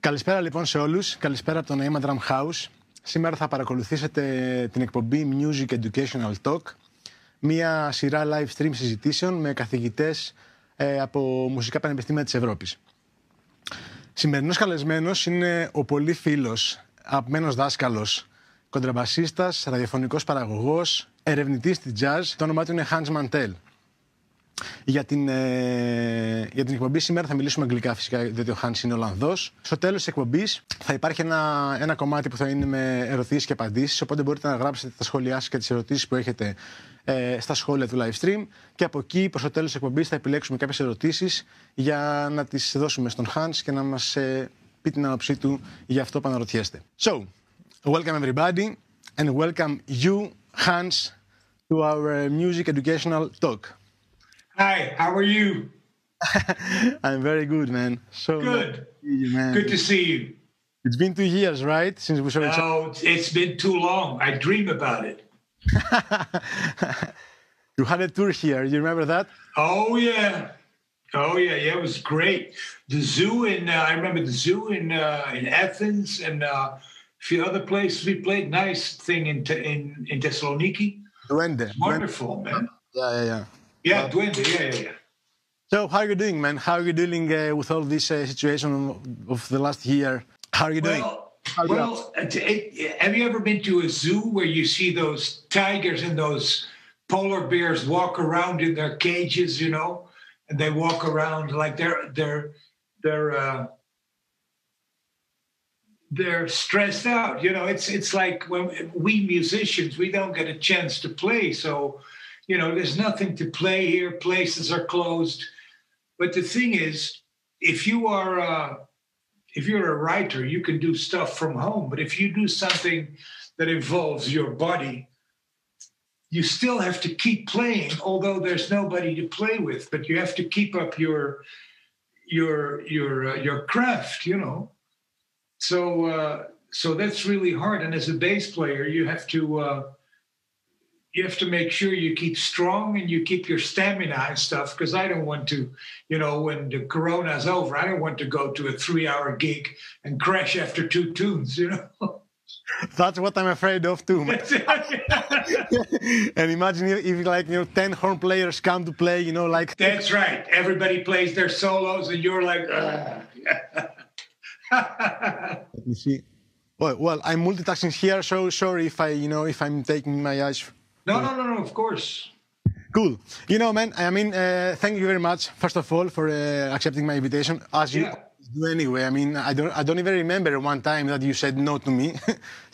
Καλησπέρα λοιπόν σε όλους, καλησπέρα από το Naima Drumhouse. Σήμερα θα παρακολουθήσετε την εκπομπή Music Educational Talk, μια σειρά live stream συζητήσεων με καθηγητές από Μουσικά Πανεπιστήμια της Ευρώπης. Σημερινός καλεσμένος είναι ο πολύ φίλος, αγαπημένος δάσκαλος, κοντραμπασίστας, ραδιοφωνικός παραγωγός, ερευνητής στη jazz. Το όνομά του είναι Mantel. Για την εκπομπή σήμερα θα μιλήσουμε αγγλικά φυσικά, διότι ο Hans είναι Ολλανδός. Στο τέλος της εκπομπής θα υπάρχει ένα κομμάτι που θα είναι με ερωτήσεις και απαντήσεις, οπότε μπορείτε να γράψετε τα σχόλιά σας και τις ερωτήσεις που έχετε στα σχόλια του live stream, και από εκεί προς το τέλος της εκπομπής θα επιλέξουμε κάποιες ερωτήσεις για να τις δώσουμε στον Hans και να μας πει την άποψή του για αυτό που αναρωτιέστε. So, welcome everybody and welcome you, Hans, to our music educational talk. Hi, how are you? I'm very good, man. So good. You, man. Good to see you. It's been 2 years, right, since we saw each other? No, it's been too long. I dream about it. You had a tour here. You remember that? Oh yeah, yeah. It was great. The zoo I remember the zoo in Athens and a few other places we played. Nice thing in Thessaloniki. Duende. Wonderful, man. Yeah. Yeah, Duende. Yeah. So how are you doing, man? How are you dealing with all this situation of the last year? How are you doing? Well, have you ever been to a zoo where you see those tigers and those polar bears walk around in their cages, you know, and they walk around like they're stressed out, you know. It's like when we musicians, we don't get a chance to play, so you know, there's nothing to play here. Places are closed. But the thing is, if you're a writer, you can do stuff from home. But if you do something that involves your body, you still have to keep playing, although there's nobody to play with. But you have to keep up your craft, you know. So that's really hard. And as a bass player, you have to make sure you keep strong and you keep your stamina and stuff, because I don't want to, you know, when the corona's over, I don't want to go to a 3-hour gig and crash after 2 tunes, you know. That's what I'm afraid of too. And imagine if like, you know, 10 horn players come to play, you know, like... That's right. Everybody plays their solos and you're like... Let me see. Well, I'm multitasking here, so sorry if I'm taking my eyes... No, of course. Cool. You know, man, I mean, thank you very much, first of all, for accepting my invitation, as you do anyway. I mean, I don't even remember one time that you said no to me.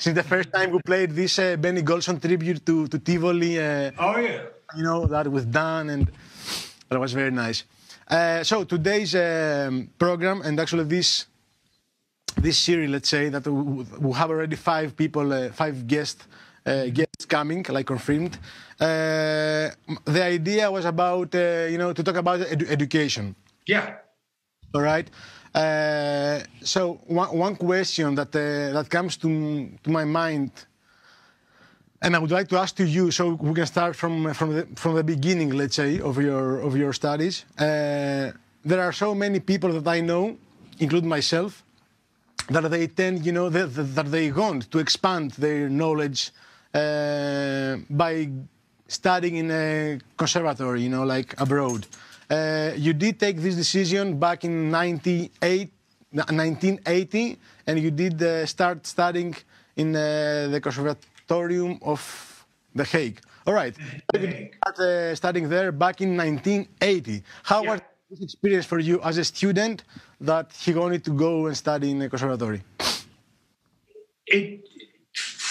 Since the first time we played this Benny Golson tribute to Tivoli. Oh, yeah. You know, that with Dan, and that was very nice. So today's program, and actually this series, let's say, that we have already 5 people, 5 guests coming, like confirmed. The idea was about, to talk about education. Yeah. All right. So one question that comes to my mind, and I would like to ask to you, so we can start from the beginning, let's say, of your studies. There are so many people that I know, including myself, that they tend, that they want to expand their knowledge by studying in a conservatory, like abroad. You did take this decision back in 1980, and you did start studying in the Conservatorium of The Hague. All right. You did start studying there back in 1980. How was this experience for you as a student that he wanted to go and study in a conservatory?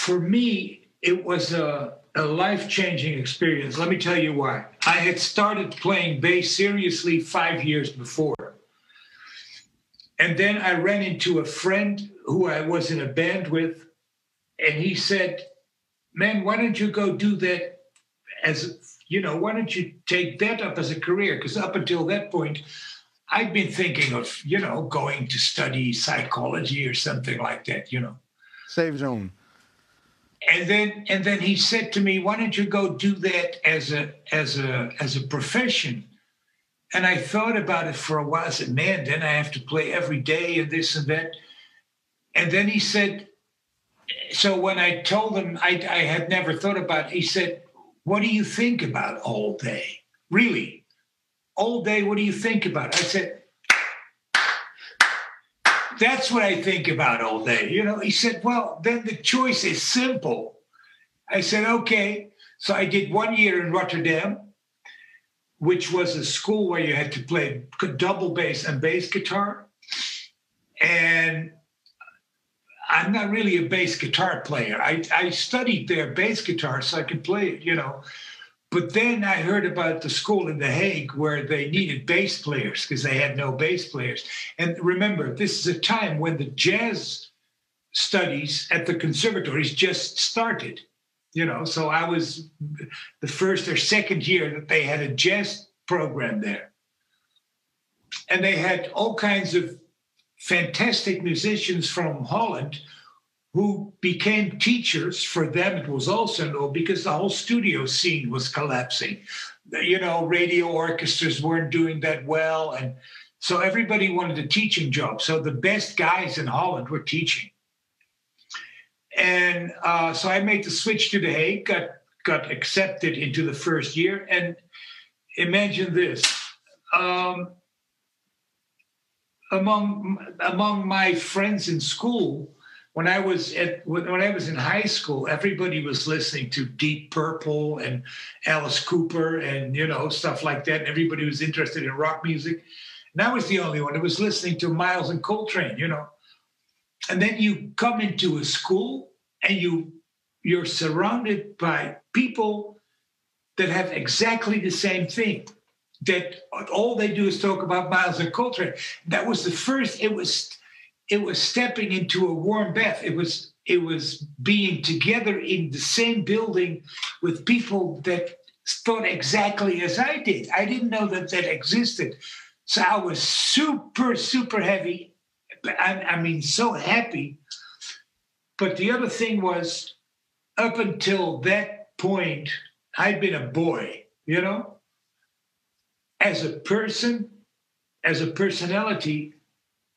For me, it was a life-changing experience. Let me tell you why. I had started playing bass seriously 5 years before. And then I ran into a friend who I was in a band with, and he said, man, why don't you go do that why don't you take that up as a career? Because up until that point, I'd been thinking of, going to study psychology or something like that, Safe zone. And then he said to me, why don't you go do that as a profession? And I thought about it for a while. I said, man, then I have to play every day and this and that. And then he said, so when I told him I had never thought about it, he said, what do you think about all day? Really? All day, what do you think about? I said, that's what I think about all day. You know, he said, well, then the choice is simple. I said, okay. So I did 1 year in Rotterdam, which was a school where you had to play double bass and bass guitar. And I'm not really a bass guitar player. I studied their bass guitar so I could play it, you know. But then I heard about the school in The Hague where they needed bass players because they had no bass players. And remember, this is a time when the jazz studies at the conservatories just started, you know. So I was the first or second year that they had a jazz program there. And they had all kinds of fantastic musicians from Holland who became teachers. For them, it was also no, because the whole studio scene was collapsing. You know, radio orchestras weren't doing that well. And so everybody wanted a teaching job. So the best guys in Holland were teaching. And so I made the switch to The Hague, got accepted into the first year. And imagine this. Among my friends in school, when I was in high school, everybody was listening to Deep Purple and Alice Cooper and, you know, stuff like that. Everybody was interested in rock music. And I was the only one who was listening to Miles and Coltrane, you know. And then you come into a school and you're surrounded by people that have exactly the same thing. That all they do is talk about Miles and Coltrane. That was the first. It was stepping into a warm bath. It was being together in the same building with people that thought exactly as I did. I didn't know that existed. So I was super, super heavy. I mean, so happy. But the other thing was, up until that point, I'd been a boy, you know? As a person, as a personality,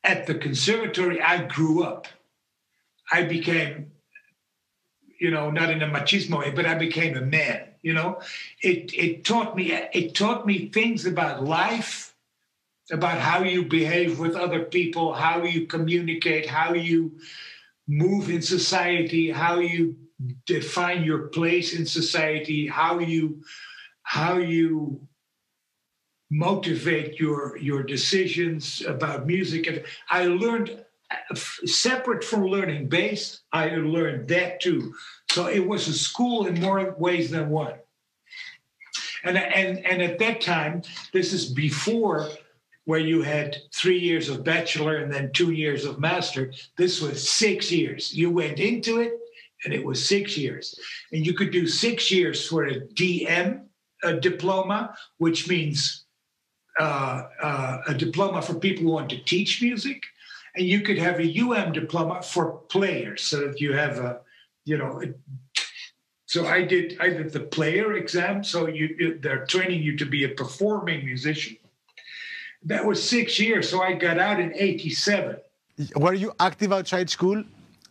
at the conservatory, I grew up. I became, you know, not in a machismo way, but I became a man, you know? It taught me things about life, about how you behave with other people, how you communicate, how you move in society, how you define your place in society, how you motivate your decisions about music. And I learned, separate from learning bass, I learned that too. So it was a school in more ways than one. And at that time, this is before where you had 3 years of bachelor and then 2 years of master. This was 6 years. You went into it and it was 6 years. And you could do 6 years for a DM, a diploma, which means a diploma for people who want to teach music. And you could have a diploma for players, so that you have a, you know. So I did the player exam. So they're training you to be a performing musician. That was 6 years. So I got out in 1987. Were you active outside school?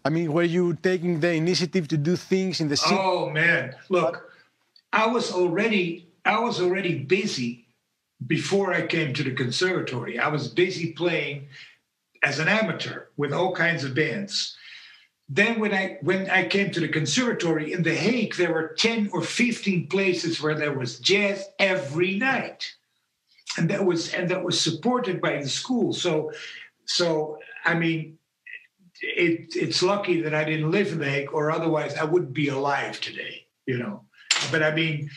I mean, were you taking the initiative to do things in the city? Oh man, look, I was already busy. Before I came to the conservatory, I was busy playing as an amateur with all kinds of bands. Then when I came to the conservatory in The Hague, there were 10 or 15 places where there was jazz every night. And that was supported by the school. So I mean, it's lucky that I didn't live in The Hague, or otherwise I wouldn't be alive today, you know. But I mean,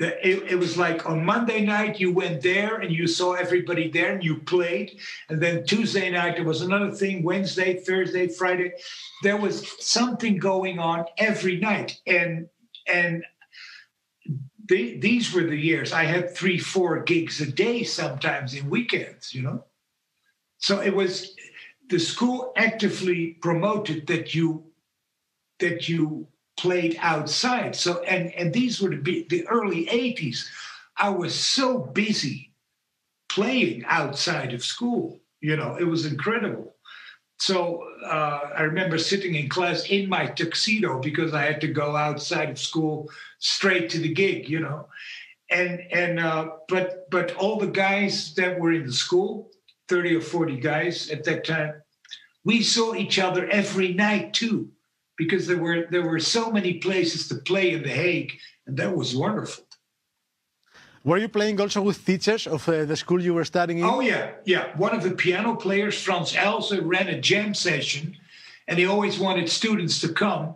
it was like on Monday night, you went there and you saw everybody there and you played. And then Tuesday night, there was another thing, Wednesday, Thursday, Friday. There was something going on every night. And these were the years. I had 3-4 gigs a day, sometimes in weekends, you know. So it was, the school actively promoted that you played outside. So, and these were the early 80s. I was so busy playing outside of school, you know, it was incredible. So I remember sitting in class in my tuxedo because I had to go outside of school straight to the gig, you know. But all the guys that were in the school, 30 or 40 guys at that time, we saw each other every night too, because there were so many places to play in The Hague, and that was wonderful. Were you playing also with teachers of the school you were studying in? Oh, yeah. One of the piano players, Frans Elze, ran a jam session, and he always wanted students to come,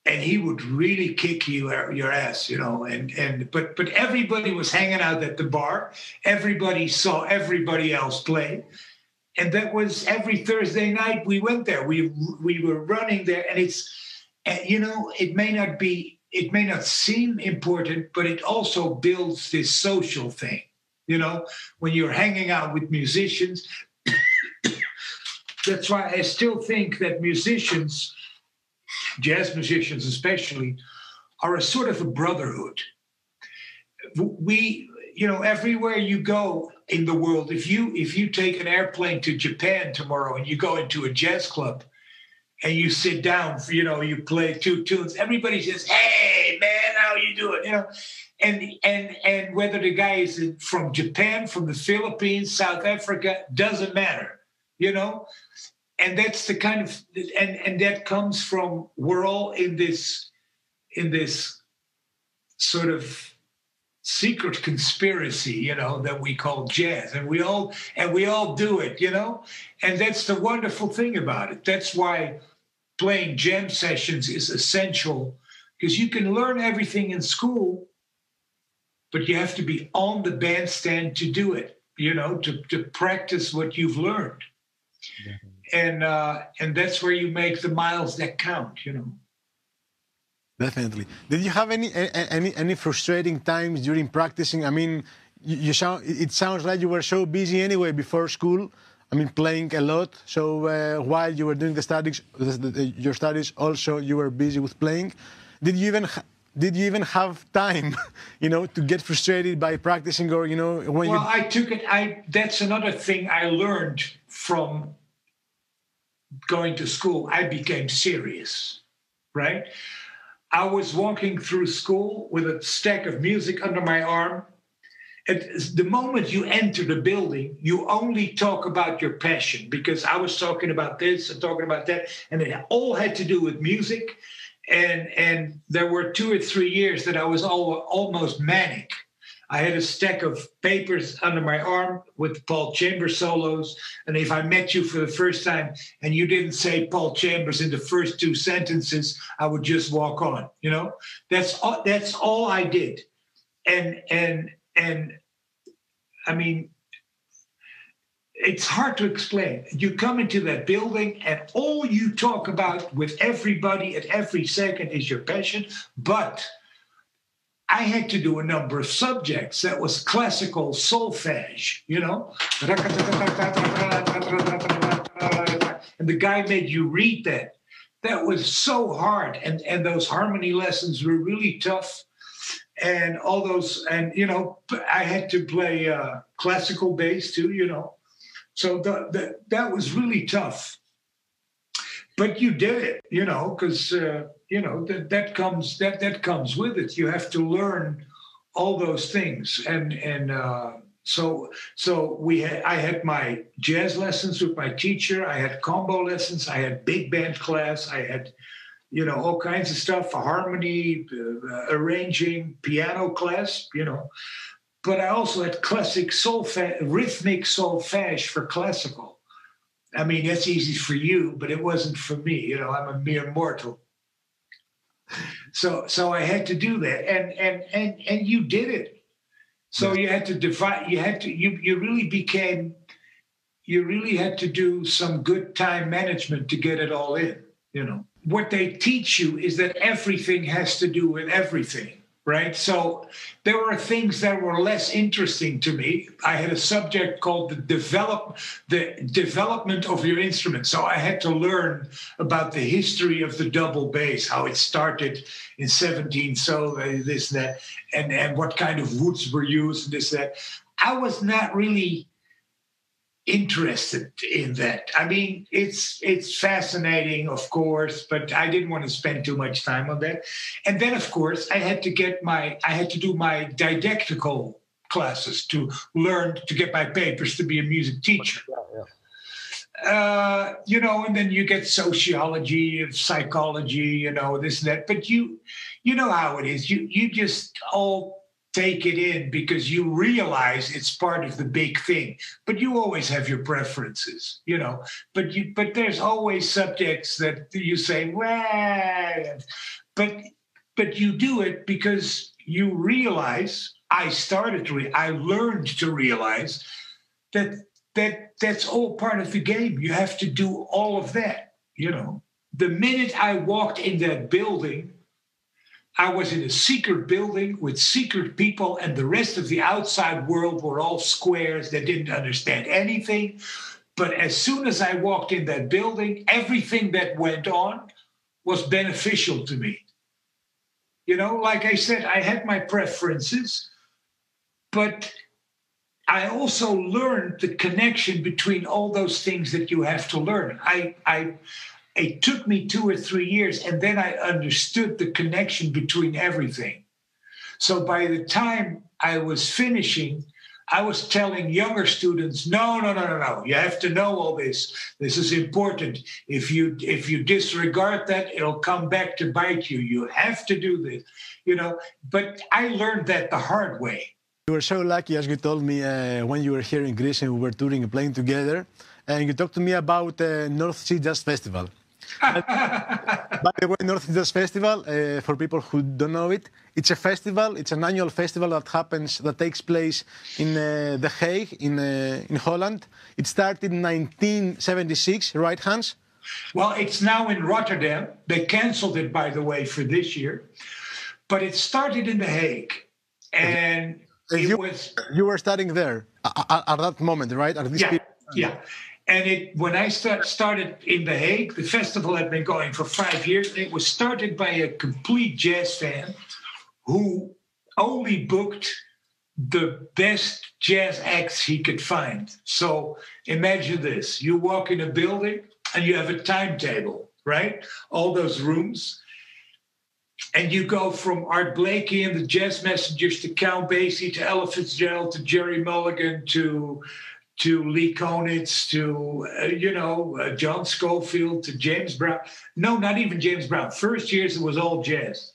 and he would really kick your ass, you know. But everybody was hanging out at the bar. Everybody saw everybody else play. And that was every Thursday night we went there. We were running there, and you know, it may not seem important, but it also builds this social thing. You know, when you're hanging out with musicians, that's why I still think that musicians, jazz musicians especially, are a sort of a brotherhood. You know, everywhere you go in the world, if you take an airplane to Japan tomorrow and you go into a jazz club and you sit down, you know, you play 2 tunes, everybody says, "Hey, man, how you doing?" You know, and whether the guy is from Japan, from the Philippines, South Africa, doesn't matter, you know. And that's the kind of and that comes from, we're all in this sort of secret conspiracy, you know, that we call jazz, and we all do it, you know. And that's the wonderful thing about it. That's why playing jam sessions is essential, because you can learn everything in school, but you have to be on the bandstand to do it, you know, to practice what you've learned. Yeah. And that's where you make the miles that count, you know. Definitely. Did you have any frustrating times during practicing? I mean, it sounds like you were so busy anyway before school. I mean, playing a lot. So while you were doing your studies, also you were busy with playing. Did you even have time, you know, to get frustrated by practicing, or, you know, when Well, I took it. That's another thing I learned from going to school. I became serious, right? I was walking through school with a stack of music under my arm. At the moment you enter the building, you only talk about your passion, because I was talking about this and talking about that, and it all had to do with music. And there were 2 or 3 years that I was almost manic. I had a stack of papers under my arm with Paul Chambers solos. And if I met you for the first time and you didn't say Paul Chambers in the first 2 sentences, I would just walk on, you know. That's all I did. And I mean, it's hard to explain. You come into that building and all you talk about with everybody at every second is your passion. But I had to do a number of subjects that was classical solfege, you know. And the guy made you read that. That was so hard. And those harmony lessons were really tough. And all those, and, you know, I had to play classical bass too, you know. So that was really tough. But you did it, you know, because, you know, that comes with it. You have to learn all those things. And so I had my jazz lessons with my teacher. I had combo lessons. I had big band class. I had, you know, all kinds of stuff, harmony, arranging, piano class, you know. But I also had classic rhythmic solfege for classical. I mean, that's easy for you, but it wasn't for me. You know, I'm a mere mortal. So I had to do that, and you did it. So you had to divide. You really had to do some good time management to get it all in. You know, what they teach you is that everything has to do with everything. Right. So there were things that were less interesting to me. I had a subject called the development of your instrument. So I had to learn about the history of the double bass, how it started in 17, so this, that, and what kind of woods were used, this, that. I was not really interested in that. I mean, it's fascinating, of course, but I didn't want to spend too much time on that. And then, of course, I had to do my didactical classes to learn to get my papers to be a music teacher. And then you get sociology, psychology, this and that. But you know how it is. You just all take it in because you realize it's part of the big thing. But you always have your preferences, But there's always subjects that you say, well, but you do it because you realize. I learned to realize that's all part of the game. You have to do all of that, The minute I walked in that building, I was in a secret building with secret people, and the rest of the outside world were all squares that didn't understand anything. But as soon as I walked in that building, everything that went on was beneficial to me. Like I said, I had my preferences, but I also learned the connection between all those things that you have to learn. It took me 2 or 3 years, and then I understood the connection between everything. So by the time I was finishing, I was telling younger students, no. You have to know all this. This is important. If you disregard that, it'll come back to bite you. You have to do this, But I learned that the hard way. You were so lucky, as you told me, when you were here in Greece and we were touring and playing together. And you talked to me about North Sea Jazz Festival. By the way, North Sea Jazz Festival, for people who don't know it, it's a festival. It's an annual festival that takes place in The Hague, in Holland. It started in 1976, right, Hans? Well, it's now in Rotterdam. They canceled it, by the way, for this year. But it started in The Hague. And you were studying there at that moment, right? Yeah. And when I started in The Hague, the festival had been going for 5 years. It was started by a complete jazz fan who only booked the best jazz acts he could find. So imagine this. You walk in a building and you have a timetable, right? All those rooms. And you go from Art Blakey and the Jazz Messengers to Count Basie to Ella Fitzgerald to Jerry Mulligan to Lee Konitz to, John Scofield to James Brown. No, not even James Brown. First years, it was all jazz.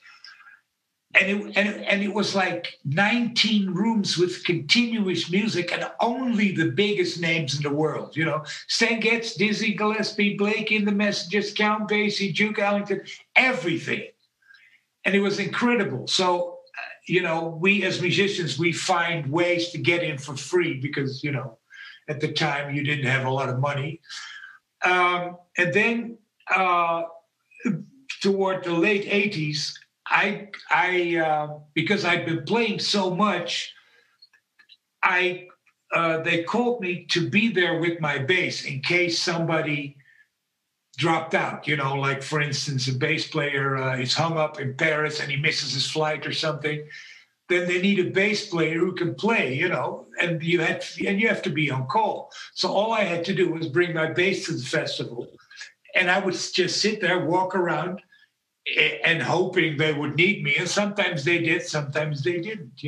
And it was like 19 rooms with continuous music and only the biggest names in the world, Stan Getz, Dizzy Gillespie, Blakey and the Messengers, Count Basie, Duke Ellington, everything. And it was incredible. So, we as musicians, we find ways to get in for free because, at the time you didn't have a lot of money. And then toward the late 80s, I because I'd been playing so much, they called me to be there with my bass in case somebody dropped out, like, for instance, a bass player is hung up in Paris and he misses his flight or something. Then they need a bass player who can play, and you have to be on call. So all I had to do was bring my bass to the festival, and I would just sit there, walk around, and hoping they would need me. And sometimes they did, sometimes they didn't,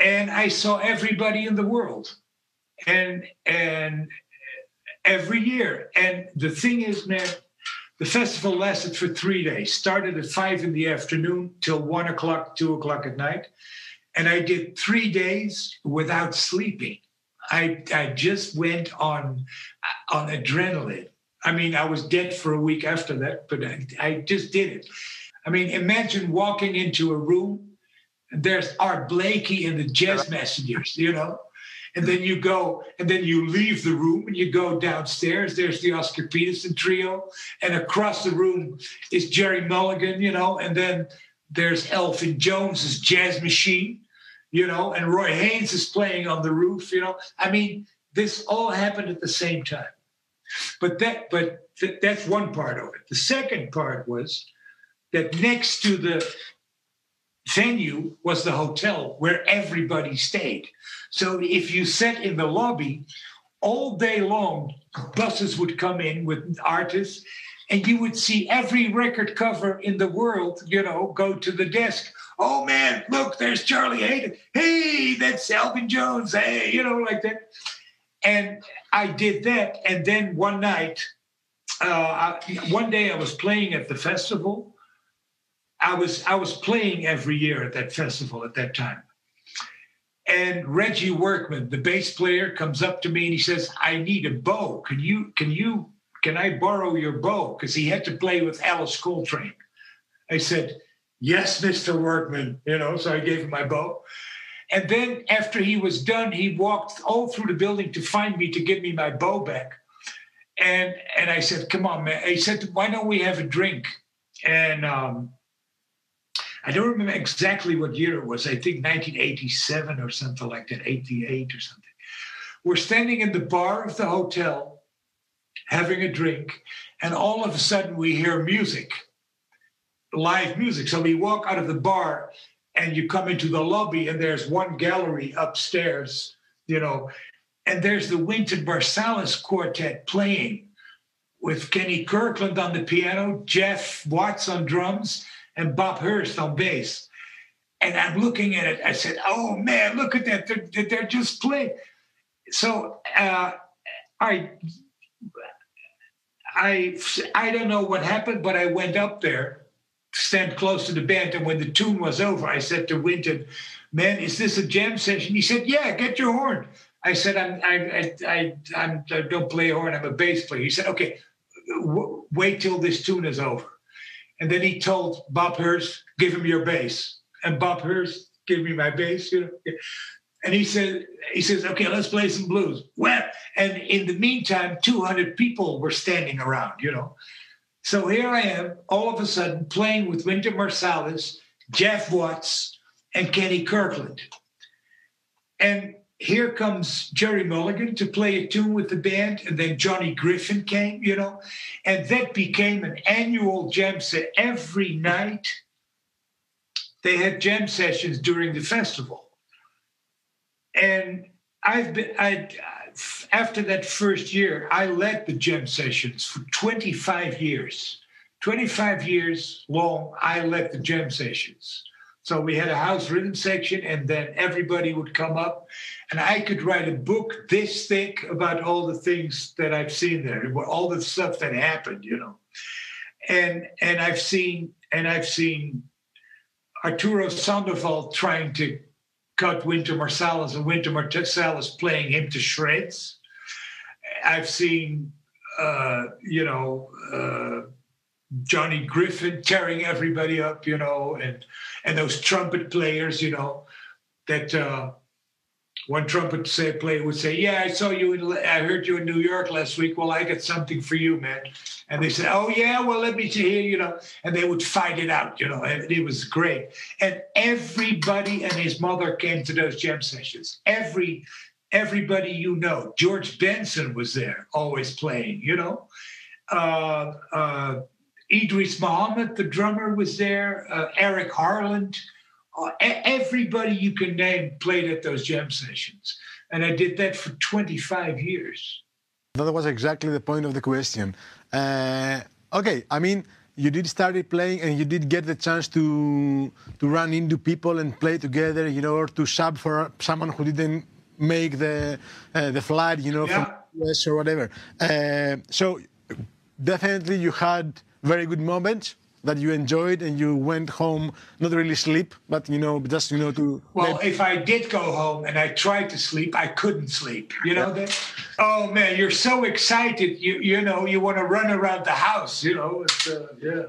And I saw everybody in the world, and every year. And the thing is, man, the festival lasted for 3 days. Started at 5 in the afternoon till 1 o'clock, 2 o'clock at night. And I did 3 days without sleeping. I just went on adrenaline. I mean, I was dead for a week after that, but I just did it. I mean, imagine walking into a room and there's Art Blakey and the Jazz Messengers, And then you go, and then you leave the room and you go downstairs. There's the Oscar Peterson trio. And across the room is Jerry Mulligan, And then there's Elvin Jones's Jazz Machine, And Roy Haynes is playing on the roof, I mean, this all happened at the same time. But that's one part of it. The second part was that next to the venue was the hotel where everybody stayed. So if you sat in the lobby, all day long, buses would come in with artists, and you would see every record cover in the world, go to the desk. Oh, man, look, there's Charlie Hayden. Hey, that's Elvin Jones. Hey, like that. And I did that. And then one night, one day I was playing at the festival. I was playing every year at that festival at that time. And Reggie Workman, the bass player, comes up to me and he says, I need a bow. Can I borrow your bow? Because he had to play with Alice Coltrane. I said, yes, Mr. Workman, so I gave him my bow. And then after he was done, he walked all through the building to find me, to give me my bow back. And I said, come on, man. He said, why don't we have a drink? And I don't remember exactly what year it was. I think 1987 or something like that, 88 or something. We're standing in the bar of the hotel, having a drink, and all of a sudden we hear music, live music. So we walk out of the bar and you come into the lobby and there's one gallery upstairs, and there's the Wynton Marsalis Quartet playing with Kenny Kirkland on the piano, Jeff Watts on drums, and Bob Hurst on bass. And I'm looking at it. I said, oh, man, look at that. They're just playing. So I don't know what happened, but I went up there, stand close to the band. And when the tune was over, I said to Wynton, man, is this a jam session? He said, yeah, get your horn. I said, I don't play a horn. I'm a bass player. He said, okay, wait till this tune is over. And then he told Bob Hurst, give him your bass. And Bob Hurst gave me my bass, And he says, okay, let's play some blues. Well, and in the meantime, 200 people were standing around, So here I am, all of a sudden, playing with Wynton Marsalis, Jeff Watts, and Kenny Kirkland. And here comes Jerry Mulligan to play a tune with the band, and then Johnny Griffin came, and that became an annual jam set. Every night they had jam sessions during the festival. And after that first year, I led the jam sessions for 25 years. 25 years long, I led the jam sessions. So we had a house rhythm section, and then everybody would come up, and I could write a book this thick about all the things that I've seen there, all the stuff that happened, And I've seen Arturo Sandoval trying to cut Wynton Marsalis and Wynton Marsalis playing him to shreds. I've seen, Johnny Griffin tearing everybody up, and those trumpet players, that one trumpet player would say, yeah, I heard you in New York last week. Well, I got something for you, man. And they said, oh, yeah, well, let me hear, and they would fight it out, and it was great. And everybody and his mother came to those jam sessions. Everybody, George Benson was there, always playing, Idris Muhammad, the drummer, was there. Eric Harland. Everybody you can name played at those jam sessions. And I did that for 25 years. That was exactly the point of the question. Okay, I mean, you did start playing and you did get the chance to run into people and play together, or to sub for someone who didn't make the flight, from the US or whatever. So definitely you had very good moments that you enjoyed, and you went home, not really sleep, but, just, to... Well, if I did go home and I tried to sleep, I couldn't sleep. That? Oh, man, you're so excited. You want to run around the house, It's, yeah.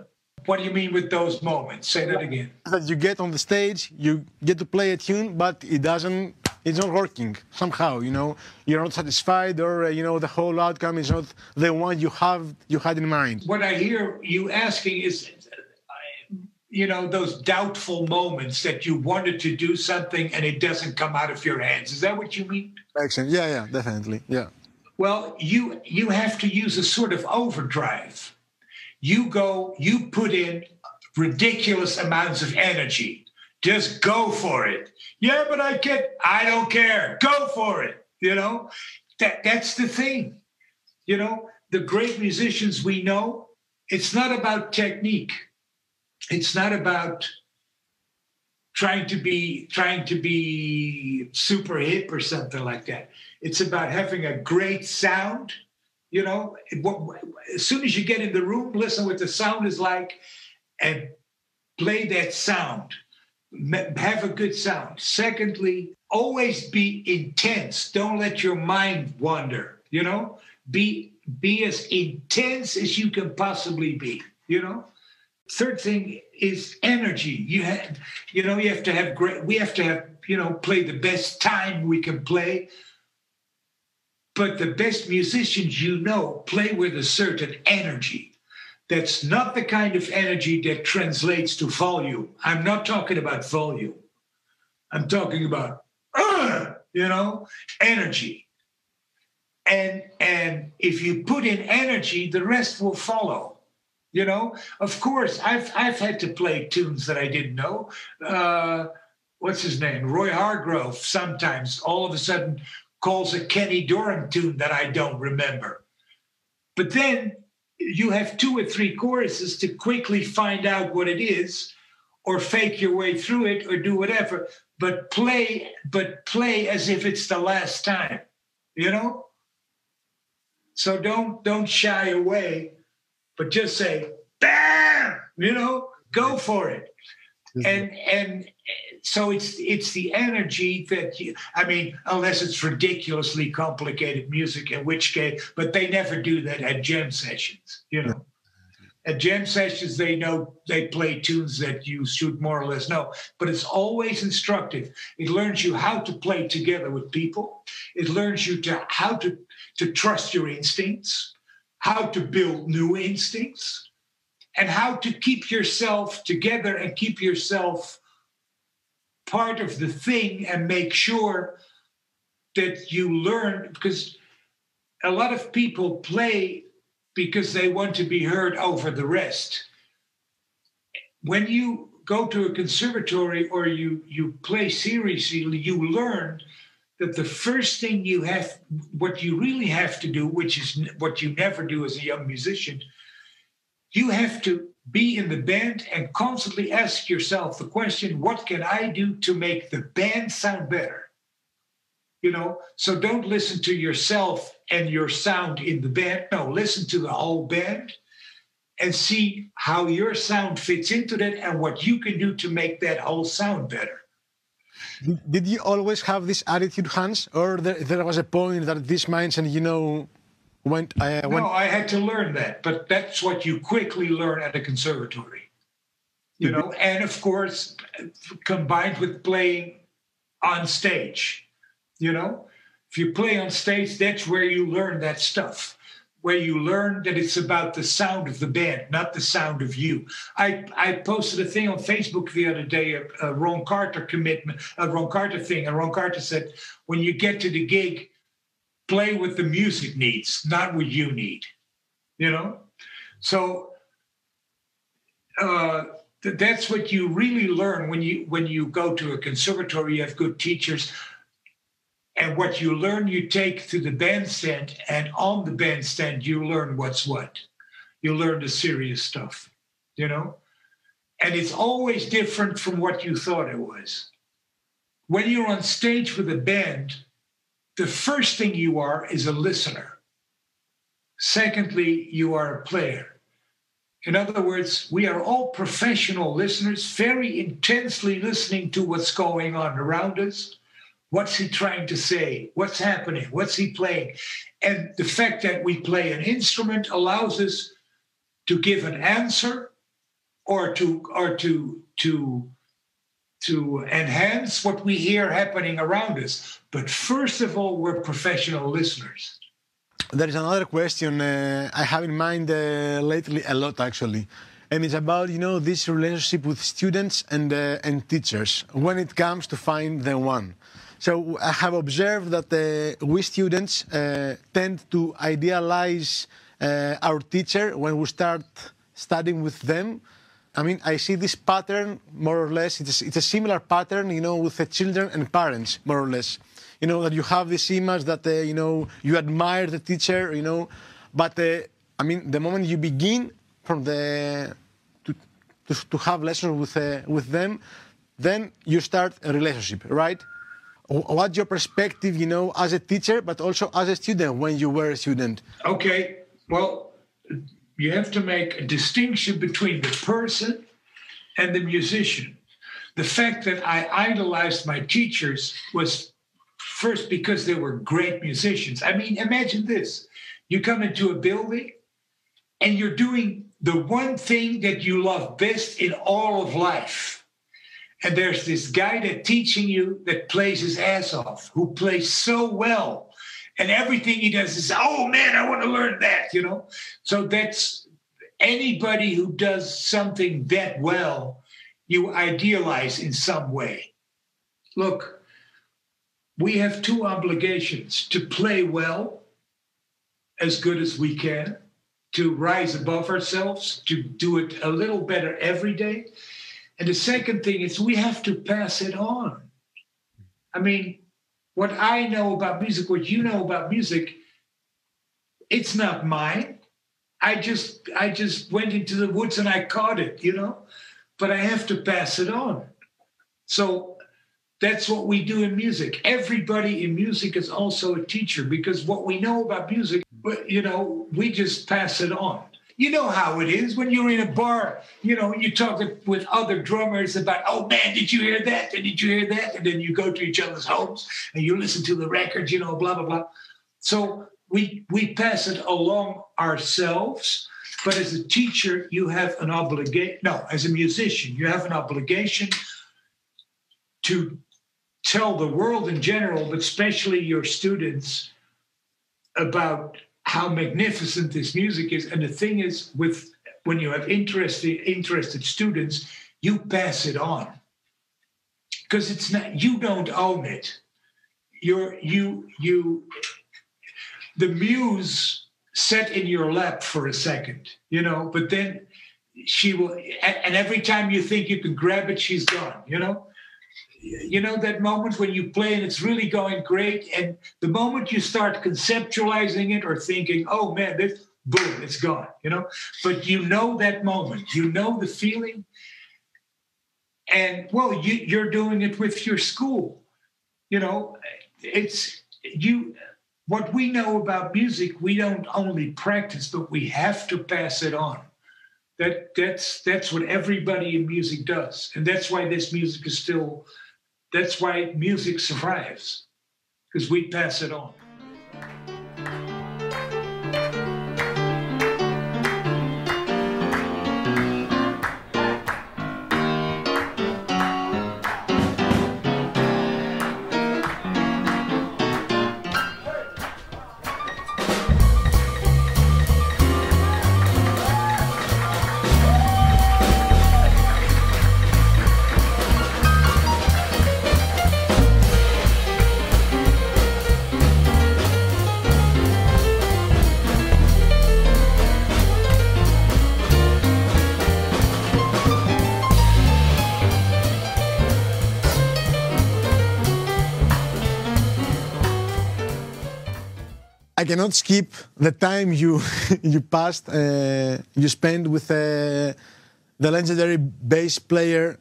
What do you mean with those moments? Say that again. That you get on the stage, you get to play a tune, but it's not working somehow, You're not satisfied, or, the whole outcome is not the one you had in mind. What I hear you asking is, those doubtful moments that you wanted to do something and it doesn't come out of your hands. Is that what you mean? Excellent. Yeah, definitely. Yeah. Well, you have to use a sort of overdrive. You put in ridiculous amounts of energy. Just go for it. Yeah, but I don't care. Go for it. That's the thing. You know, the great musicians we know, it's not about technique. It's not about trying to be super hip or something like that. It's about having a great sound. You know, as soon as you get in the room, listen what the sound is like and play that sound. Have a good sound. Secondly, always be intense. Don't let your mind wander, you know. Be as intense as you can possibly be, you know. Third thing is energy. We have to have, play the best time we can play. But the best musicians play with a certain energy. That's not the kind of energy that translates to volume. I'm not talking about volume. I'm talking about, energy. And if you put in energy, the rest will follow. You know, of course, I've had to play tunes that I didn't know. What's his name? Roy Hargrove sometimes all of a sudden calls a Kenny Dorham tune that I don't remember. But then you have 2 or 3 choruses to quickly find out what it is, or fake your way through it, or do whatever. But play as if it's the last time, you know. So don't shy away, but just say, bam, go for it. And so it's the energy that unless it's ridiculously complicated music, in which case, but they never do that at jam sessions, you know. At jam sessions, they play tunes that you should more or less know, but it's always instructive. It learns you how to play together with people. It learns you how to trust your instincts, how to build new instincts, and how to keep yourself together and keep yourself part of the thing and make sure that you learn, because a lot of people play because they want to be heard over the rest. When you go to a conservatory or you play seriously, you learn that the first thing what you really have to do, which is what you never do as a young musician, you have to be in the band and constantly ask yourself the question, what can I do to make the band sound better? You know, so don't listen to yourself and your sound in the band. No, listen to the whole band and see how your sound fits into that and what you can do to make that whole sound better. Did you always have this attitude, Hans, or there was a point that this mindset, went? No, I had to learn that, but that's what you quickly learn at a conservatory, you know, and of course, combined with playing on stage, you know. If you play on stage, that's where you learn that stuff, where you learn that it's about the sound of the band, not the sound of you. I posted a thing on Facebook the other day, a Ron Carter thing, and Ron Carter said, when you get to the gig, play what the music needs, not what you need, you know? So that's what you really learn when you go to a conservatory. You have good teachers. And what you learn, you take to the bandstand, and on the bandstand, you learn what's what. You learn the serious stuff, you know? And it's always different from what you thought it was. When you're on stage with a band, the first thing you are is a listener. Secondly, you are a player. In other words, we are all professional listeners, very intensely listening to what's going on around us. What's he trying to say? What's happening? What's he playing? And the fact that we play an instrument allows us to give an answer or to enhance what we hear happening around us. But first of all, we're professional listeners. There is another question I have in mind lately a lot, actually. And it's about, this relationship with students and teachers when it comes to find the one. So I have observed that we students tend to idealize our teacher when we start studying with them. I mean, I see this pattern, more or less. It's a similar pattern, with the children and parents, more or less. that you have this image that, you admire the teacher, but, the moment you begin from to have lessons with them, then you start a relationship, right? What's your perspective, as a teacher, but also as a student when you were a student? Okay, well, you have to make a distinction between the person and the musician. The fact that I idolized my teachers was first because they were great musicians. Imagine this. You come into a building and you're doing the one thing that you love best in all of life. And there's this guy that's teaching you that plays his ass off, who plays so well. And everything he does is, oh man, I want to learn that, So that's anybody who does something that well, you idealize in some way. Look, we have two obligations: to play well, as good as we can, to rise above ourselves, to do it a little better every day. And the second thing is we have to pass it on. What I know about music, what you know about music, it's not mine. I just went into the woods and I caught it, but I have to pass it on. So that's what we do in music. Everybody in music is also a teacher, because what we know about music, we just pass it on. You know how it is when you're in a bar, you talk with other drummers about, oh man, did you hear that? And did you hear that? And then you go to each other's homes and you listen to the records, blah, blah, blah. So we pass it along ourselves. But as a teacher, you have an obligation. No, as a musician, you have an obligation to tell the world in general, but especially your students, about how magnificent this music is. And the thing is, when you have interested students, you pass it on, because it's not, you don't own it. The muse sat in your lap for a second, but then she will, and every time you think you can grab it, she's gone, that moment when you play and it's really going great, and the moment you start conceptualizing it or thinking, oh man, this, boom, it's gone, But that moment, the feeling, and well, you're doing it with your school, it's you. What we know about music, we don't only practice, but we have to pass it on. That's what everybody in music does, and that's why this music is still. That's why music survives, because we pass it on. I cannot skip the time you spent with the legendary bass player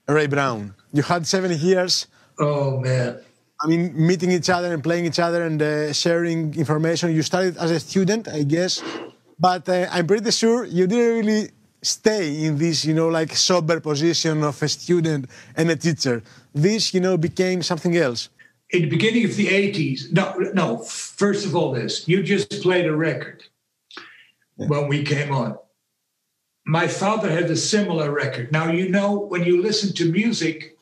Ray Brown. You had 7 years. Oh man! Meeting each other and playing each other and sharing information. You started as a student, I guess, but I'm pretty sure you didn't really stay in this, sober position of a student and a teacher. This, became something else. In the beginning of the 80s, no, first of all you just played a record when we came on. My father had a similar record. Now, when you listen to music,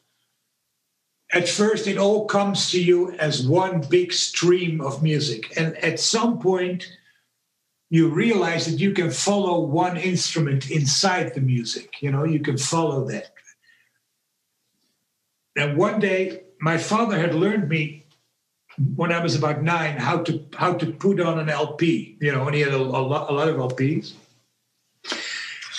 at first it all comes to you as one big stream of music. And at some point, you realize that you can follow one instrument inside the music. You can follow that. And one day, my father had learned me when I was about 9 how to put on an LP, and he had a lot of LPs.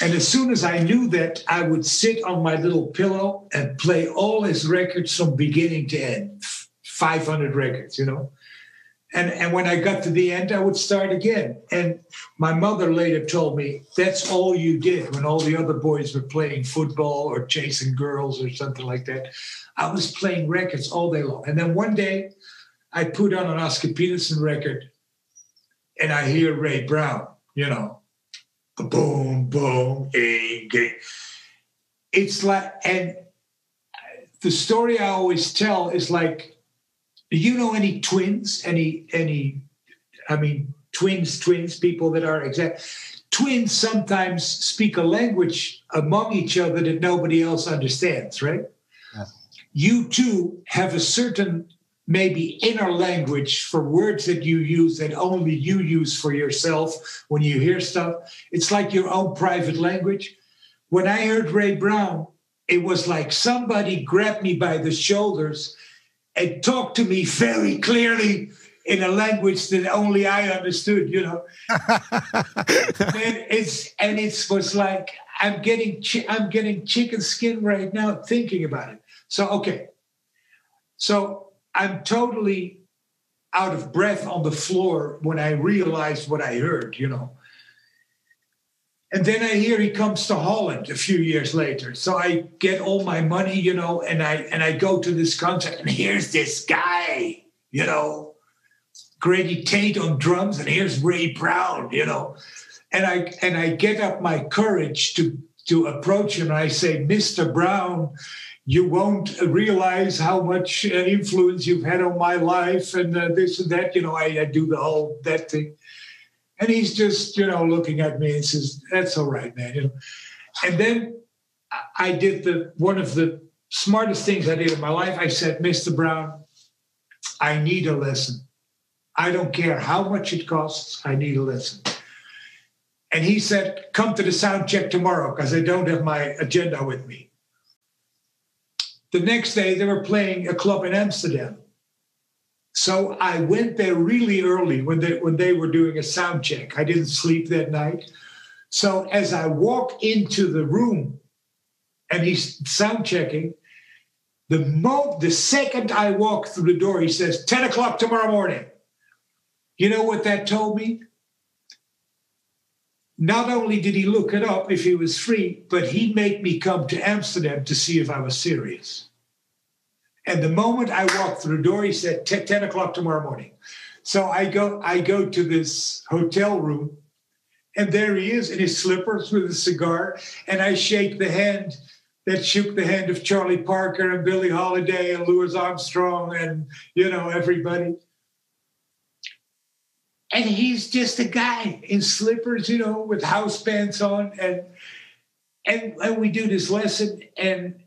And as soon as I knew that, I would sit on my little pillow and play all his records from beginning to end, 500 records, you know. And when I got to the end, I would start again. And my mother later told me, that's all you did when all the other boys were playing football or chasing girls or something like that. I was playing records all day long. And then one day, I put on an Oscar Peterson record, and I hear Ray Brown, you know, boom, boom, it's like, and the story I always tell is like, do you know any twins? Twins, people that are exact. Twins sometimes speak a language among each other that nobody else understands, right? Yeah. You two have a certain maybe inner language for words that you use that only you use for yourself when you hear stuff. It's like your own private language. When I heard Ray Brown, it was like somebody grabbed me by the shoulders and talked to me very clearly in a language that only I understood, you know. and it was like I'm getting chicken skin right now thinking about it. So okay, so I'm totally out of breath on the floor when I realized what I heard, you know. And then I hear he comes to Holland a few years later. So I get all my money, you know, and I go to this concert, and here's this guy, you know, Grady Tate on drums, and here's Ray Brown, you know. And I get up my courage to approach him, and I say, Mr. Brown, you won't realize how much influence you've had on my life, and this and that, you know. I do the whole that thing. And he's just, you know, looking at me and says, that's all right, man. You know. And then I did one of the smartest things I did in my life. I said, Mr. Brown, I need a lesson. I don't care how much it costs. I need a lesson. And he said, come to the sound check tomorrow because I don't have my agenda with me. The next day, they were playing a club in Amsterdam. So I went there really early when they were doing a sound check. I didn't sleep that night. So as I walk into the room and he's sound checking, the second I walk through the door, he says, 10 o'clock tomorrow morning. You know what that told me? Not only did he look it up if he was free, but he made me come to Amsterdam to see if I was serious. And the moment I walked through the door, he said, 10 o'clock tomorrow morning. So I go to this hotel room, and there he is in his slippers with a cigar, and I shake the hand that shook the hand of Charlie Parker and Billie Holiday and Louis Armstrong and, you know, everybody. And he's just a guy in slippers, you know, with house pants on. And we do this lesson, and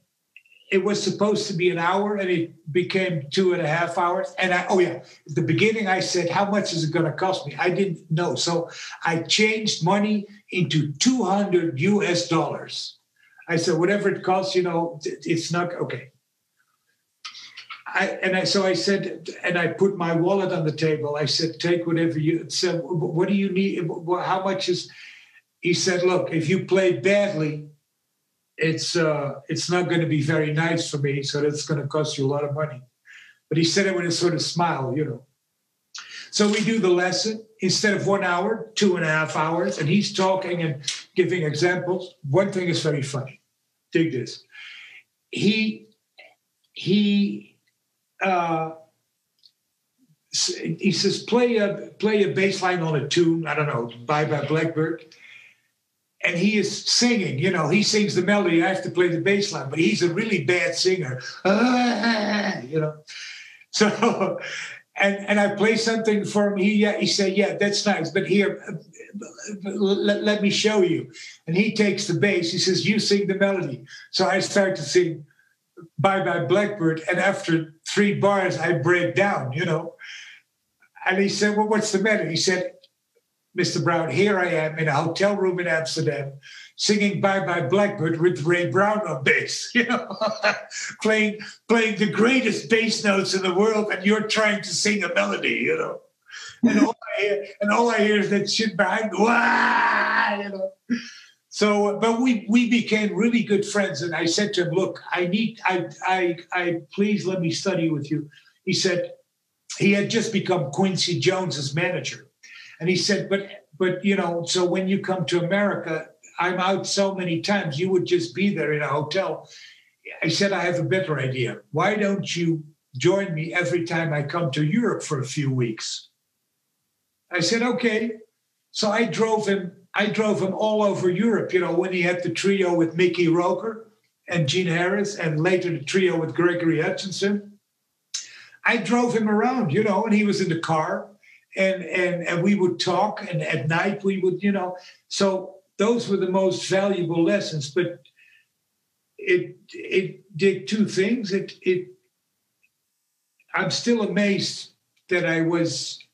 it was supposed to be an hour, and it became 2.5 hours. And at the beginning I said, how much is it going to cost me? I didn't know. So I changed money into $200 US. I said, whatever it costs, you know, it's not, okay. So I said, and I put my wallet on the table. I said, take whatever you said. What do you need? How much is? He said, look, if you play badly, it's not going to be very nice for me. So that's going to cost you a lot of money. But he said it with a sort of smile, you know. So we do the lesson instead of 1 hour, 2.5 hours, and he's talking and giving examples. One thing is very funny. Dig this. He says, play a bass line on a tune, I don't know, Bye Bye Blackbird. And he is singing, you know, he sings the melody. I have to play the bass line, but he's a really bad singer, you know. So, and I play something for him. He said, yeah, that's nice, but here, let me show you. And he takes the bass. He says, you sing the melody. So I start to sing Bye Bye Blackbird, and after 3 bars, I break down, you know. And he said, well, what's the matter? He said, Mr. Brown, here I am in a hotel room in Amsterdam, singing Bye Bye Blackbird with Ray Brown on bass, you know, playing the greatest bass notes in the world, and you're trying to sing a melody, you know. And all I hear is that shit behind, wah, you know. So, but we became really good friends, and I said to him, "Look, I please let me study with you." He said he had just become Quincy Jones's manager. And he said, but you know, so when you come to America, I'm out so many times, you would just be there in a hotel. I said, I have a better idea. Why don't you join me every time I come to Europe for a few weeks? I said, okay. So I drove him all over Europe, you know, when he had the trio with Mickey Roker and Gene Harris, and later the trio with Gregory Hutchinson. I drove him around, you know, and he was in the car, and we would talk, and at night we would, you know. So those were the most valuable lessons, but it did two things. I'm still amazed that I was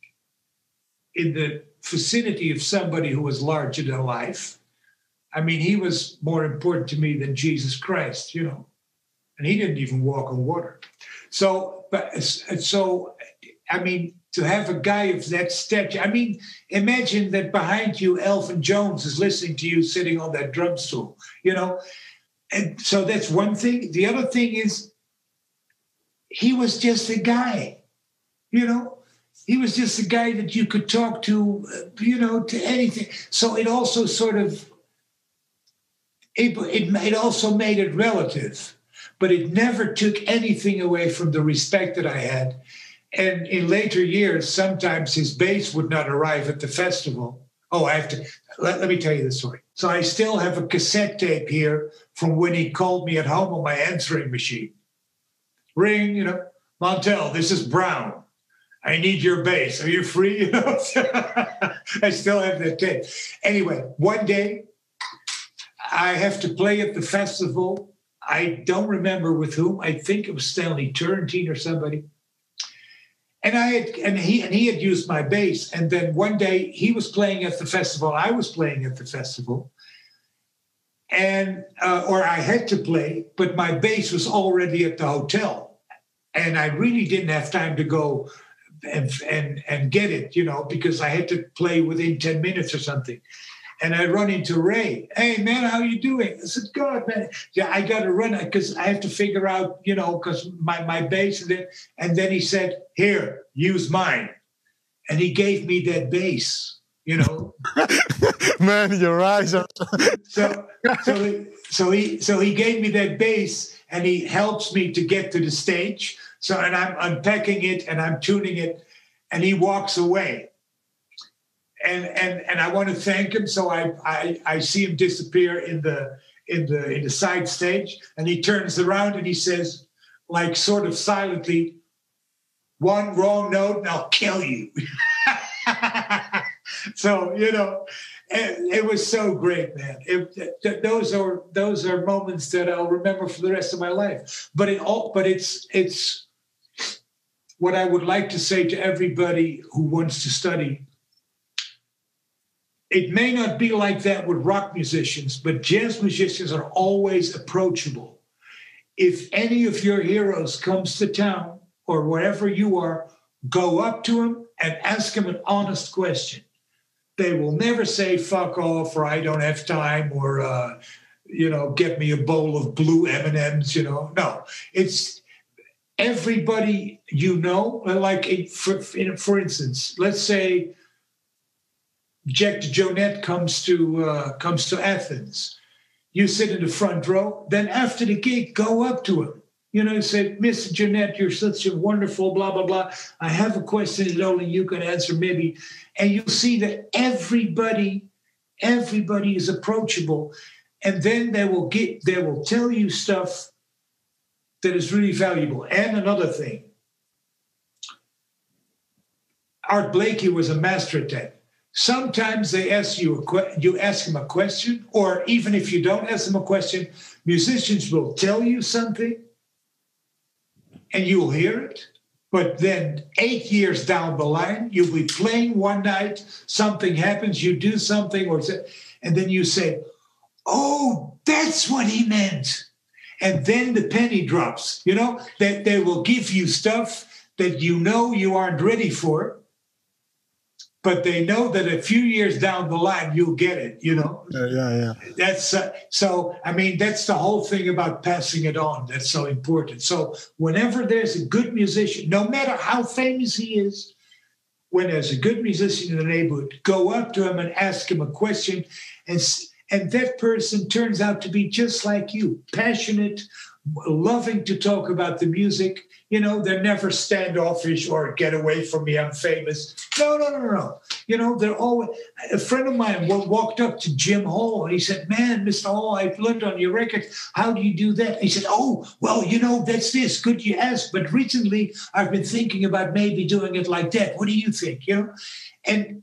in the vicinity of somebody who was larger than life. I mean, he was more important to me than Jesus Christ, you know, and he didn't even walk on water. So I mean, to have a guy of that stature, I mean, imagine that behind you, Elvin Jones is listening to you sitting on that drum stool, you know. And so that's one thing. The other thing is, he was just a guy, you know. He was just a guy that you could talk to, you know, to anything. So it also sort of, it also made it relative, but it never took anything away from the respect that I had. And in later years, sometimes his bass would not arrive at the festival. Oh, I have to, let me tell you the story. So I still have a cassette tape here from when he called me at home on my answering machine. Ring, you know, Mantel, this is Brown. I need your bass. Are you free? You know? I still have that tape. Anyway, one day I have to play at the festival. I don't remember with whom. I think it was Stanley Turrentine or somebody. And he had used my bass. And then one day he was playing at the festival. I was playing at the festival. And or I had to play, but my bass was already at the hotel. And I really didn't have time to go and get it, you know, because I had to play within 10 minutes or something. And I run into Ray. Hey, man, how you doing? I said, God, man. Yeah, I got to run because I have to figure out, you know, because my bass. And then he said, here, use mine. And he gave me that bass, you know. Man, your eyes are... So he gave me that bass, and he helps me to get to the stage. So, and I'm unpacking it and I'm tuning it, and he walks away. And I want to thank him. So I see him disappear in the side stage, and he turns around and he says, like sort of silently, one wrong note and I'll kill you. So, you know, it was so great, man. Those are moments that I'll remember for the rest of my life. But it's what I would like to say to everybody who wants to study. It may not be like that with rock musicians, but jazz musicians are always approachable. If any of your heroes comes to town or wherever you are, go up to him and ask him an honest question. They will never say, fuck off, or I don't have time, or, you know, get me a bowl of blue M&Ms, you know. No, it's everybody you know. Like, for instance, let's say Jack DeJohnette comes to Athens. You sit in the front row. Then after the gig, go up to him. You know, say, Mr. Jeanette, you're such a wonderful blah, blah, blah. I have a question that only you can answer, maybe. And you'll see that everybody is approachable. And then they will tell you stuff that is really valuable. And another thing, Art Blakey was a master at that. Sometimes they ask you ask them a question, or even if you don't ask them a question, musicians will tell you something, and you'll hear it. But then 8 years down the line, you'll be playing one night, something happens, you do something, and then you say, oh, that's what he meant. And then the penny drops, you know, that they will give you stuff that you know you aren't ready for. but they know that a few years down the line, you'll get it, you know? Yeah. That's so, I mean, that's the whole thing about passing it on. That's so important. So whenever there's a good musician, no matter how famous he is, when there's a good musician in the neighborhood, go up to him and ask him a question. And that person turns out to be just like you, passionate, loving to talk about the music. You know, they're never standoffish or get away from me, I'm famous. No. You know, they're always... A friend of mine walked up to Jim Hall and he said, man, Mr. Hall, I've learned on your record. How do you do that? He said, oh, well, you know, that's this. Good you ask. But recently I've been thinking about maybe doing it like that. What do you think? You know? And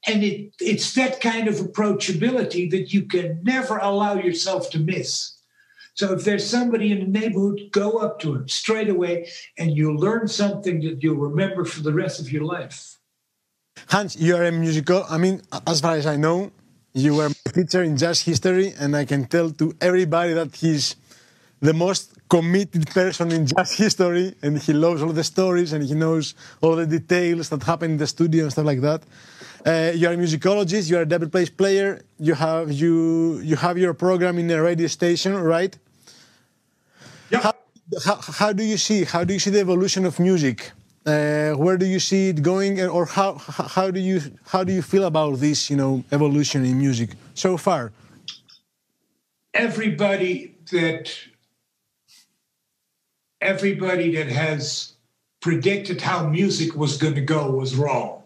it's that kind of approachability that you can never allow yourself to miss. So if there's somebody in the neighborhood, go up to him straight away and you'll learn something that you'll remember for the rest of your life. Hans, you are a musical. I mean, as far as I know, you were a teacher in jazz history, and I can tell to everybody that he's the most committed person in jazz history, and he loves all the stories and he knows all the details that happen in the studio and stuff like that. You are a musicologist, you are a double bass player, you have your program in a radio station, right? Yeah. How do you see the evolution of music? Where do you see it going, or how do you feel about this, you know, evolution in music so far? Everybody that has predicted how music was going to go was wrong.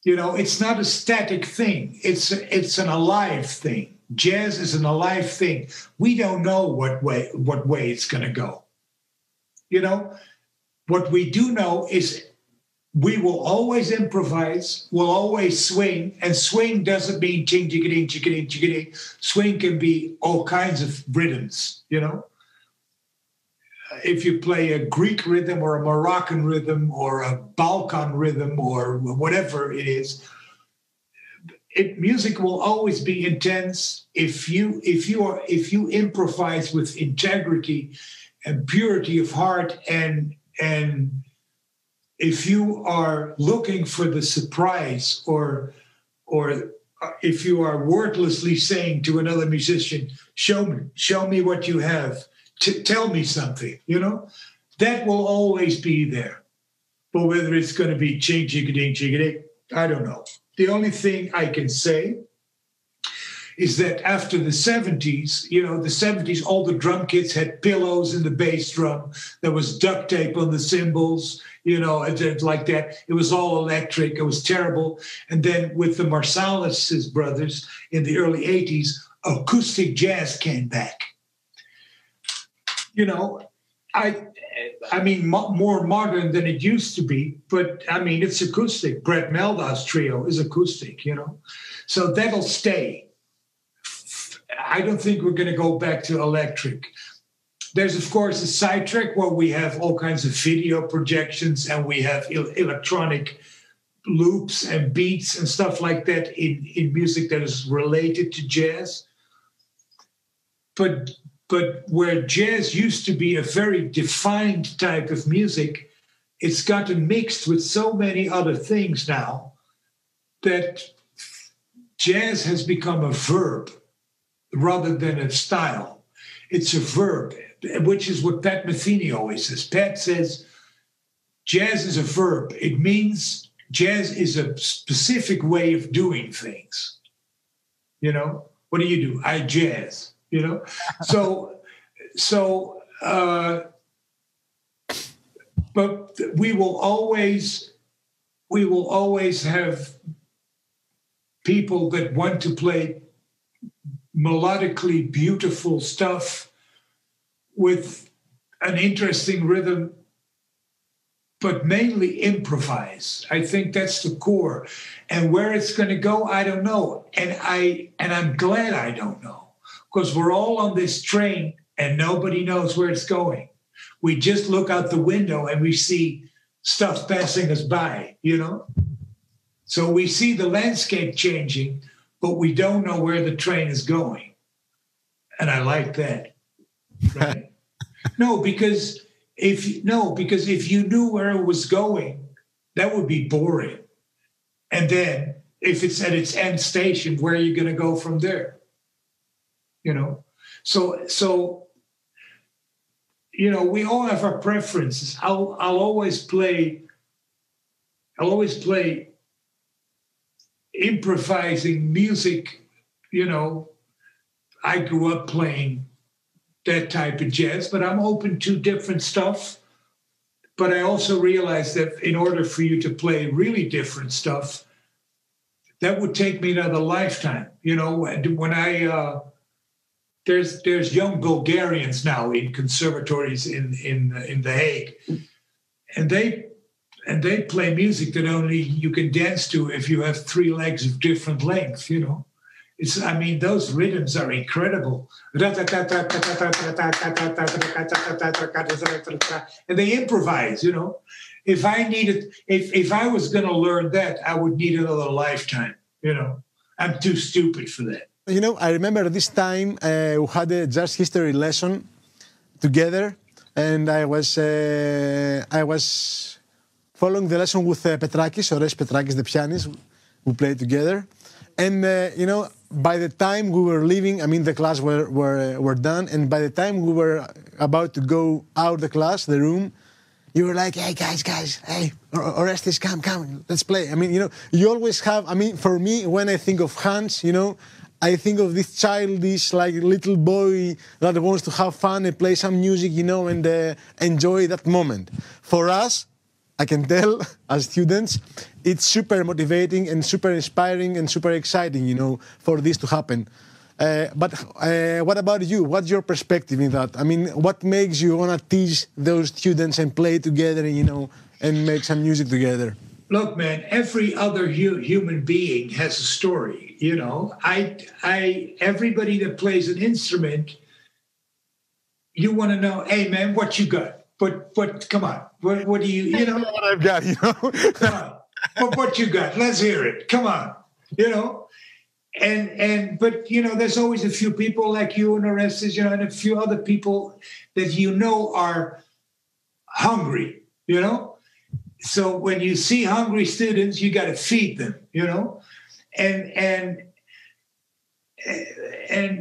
You know, it's not a static thing. It's an alive thing. Jazz is an alive thing. We don't know what way it's going to go. You know, what we do know is we will always improvise, we'll always swing, and swing doesn't mean ting, chicka-ding, chicka-ding, chicka-ding. Swing can be all kinds of rhythms, you know. If you play a Greek rhythm or a Moroccan rhythm or a Balkan rhythm or whatever it is, music will always be intense if you improvise with integrity and purity of heart, and if you are looking for the surprise, or if you are wordlessly saying to another musician, show me what you have, tell me something, you know, that will always be there. But whether it's going to be ching, chicka-ding, chicka-ding, I don't know. The only thing I can say is that after the 70s, you know, the 70s, all the drum kits had pillows in the bass drum. There was duct tape on the cymbals, you know, like that. It was all electric. It was terrible. And then with the Marsalis brothers in the early 80s, acoustic jazz came back. You know, I mean, more modern than it used to be, but I mean, it's acoustic. Brett Meldau's trio is acoustic, you know, so that'll stay. I don't think we're going to go back to electric. There's, of course, a sidetrack where we have all kinds of video projections and we have electronic loops and beats and stuff like that in music that is related to jazz. But where jazz used to be a very defined type of music, it's gotten mixed with so many other things now that jazz has become a verb rather than a style. It's a verb, which is what Pat Metheny always says. Pat says jazz is a verb. It means jazz is a specific way of doing things. You know, what do? I jazz. You know, but we will always have people that want to play melodically beautiful stuff with an interesting rhythm, but mainly improvise. I think that's the core. And where it's going to go, I don't know. And I'm glad I don't know. Because we're all on this train and nobody knows where it's going. We just look out the window and we see stuff passing us by, you know? So we see the landscape changing, but we don't know where the train is going. And I like that. Right? Because if you knew where it was going, that would be boring. And then if it's at its end station, where are you going to go from there? You know, so you know, we all have our preferences. I'll always play improvising music. You know, I grew up playing that type of jazz, but I'm open to different stuff. But I also realized that in order for you to play really different stuff, that would take me another lifetime. You know, when there's young Bulgarians now in conservatories in The Hague, and they play music that only you can dance to if you have 3 legs of different length. You know, I mean, those rhythms are incredible. And they improvise, you know. If I was going to learn that, I would need another lifetime, you know. I'm too stupid for that. You know, I remember this time we had a jazz history lesson together, and I was following the lesson with Petrakis, Ores Petrakis, the pianist. We played together. And, you know, by the time we were leaving, I mean, the class were done, and by the time we were about to go out of the class, the room, you were like, hey, guys, hey, Orestes, come, let's play. I mean, you know, you always have, I mean, for me, when I think of Hans, you know, I think of this childish, like, little boy that wants to have fun and play some music, you know, and enjoy that moment. For us, I can tell, as students, it's super motivating and super inspiring and super exciting, you know, for this to happen. But what about you? What's your perspective in that? I mean, what makes you want to teach those students and play together, you know, and make some music together? Look, man, every other human being has a story, you know. Everybody that plays an instrument, you want to know, hey, man, what you got? But come on, what do you know? What I've got, you know. Come on, what you got? Let's hear it. Come on, you know. But you know, there's always a few people like you and Orestes, you know, and a few other people that you know are hungry, you know. So when you see hungry students, you got to feed them, you know, and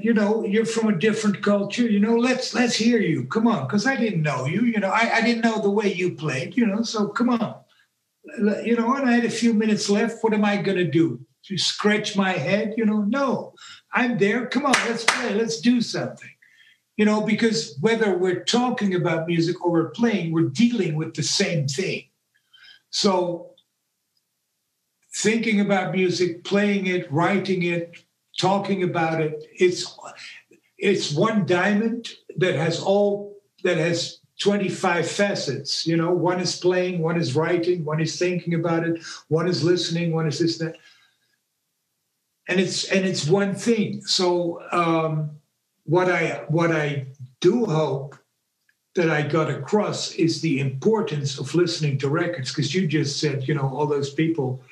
you know, you're from a different culture, you know, let's hear you. Come on, because I didn't know you, you know, I didn't know the way you played, you know, so come on. You know, and I had a few minutes left. What am I going to do? To scratch my head? You know, no, I'm there. Come on, let's play. Let's do something. You know, because whether we're talking about music or we're playing, we're dealing with the same thing. So thinking about music, playing it, writing it, talking about it, it's one diamond that has 25 facets. You know, one is playing, one is writing, one is thinking about it, one is listening, one is this, that. And it's one thing. So what I do hope that I got across is the importance of listening to records, because you just said, you know, all those people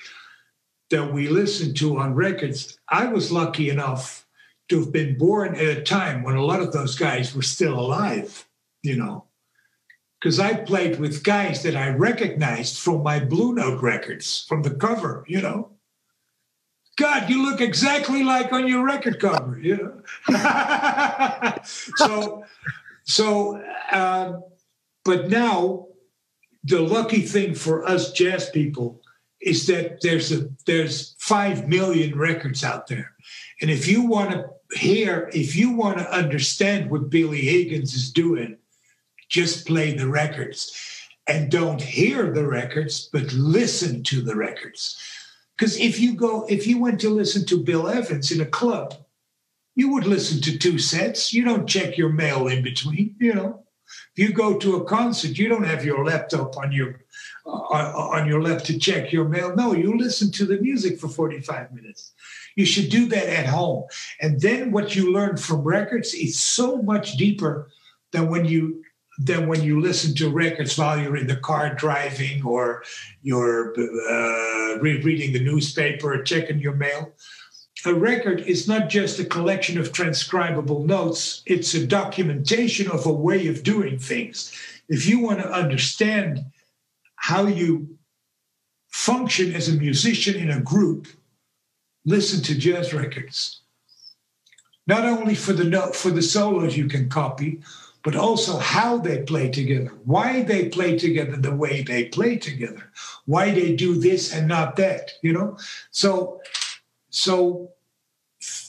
that we listen to on records. I was lucky enough to have been born at a time when a lot of those guys were still alive, you know, because I played with guys that I recognized from my Blue Note records, from the cover, you know. God, you look exactly like on your record cover, you know. But now the lucky thing for us jazz people is that there's 5 million records out there. And if you want to understand what Billy Higgins is doing, just play the records. And don't hear the records, but listen to the records. Because if you went to listen to Bill Evans in a club, you would listen to 2 sets. You don't check your mail in between, you know. If you go to a concert, you don't have your laptop on your lap to check your mail. No, you listen to the music for 45 minutes. You should do that at home. And then what you learn from records is so much deeper than when you listen to records while you're in the car driving or you're reading the newspaper or checking your mail. A record is not just a collection of transcribable notes. It's a documentation of a way of doing things. If you want to understand how you function as a musician in a group, listen to jazz records. Not only for the solos you can copy, but also how they play together, why they play together the way they play together, why they do this and not that, you know? So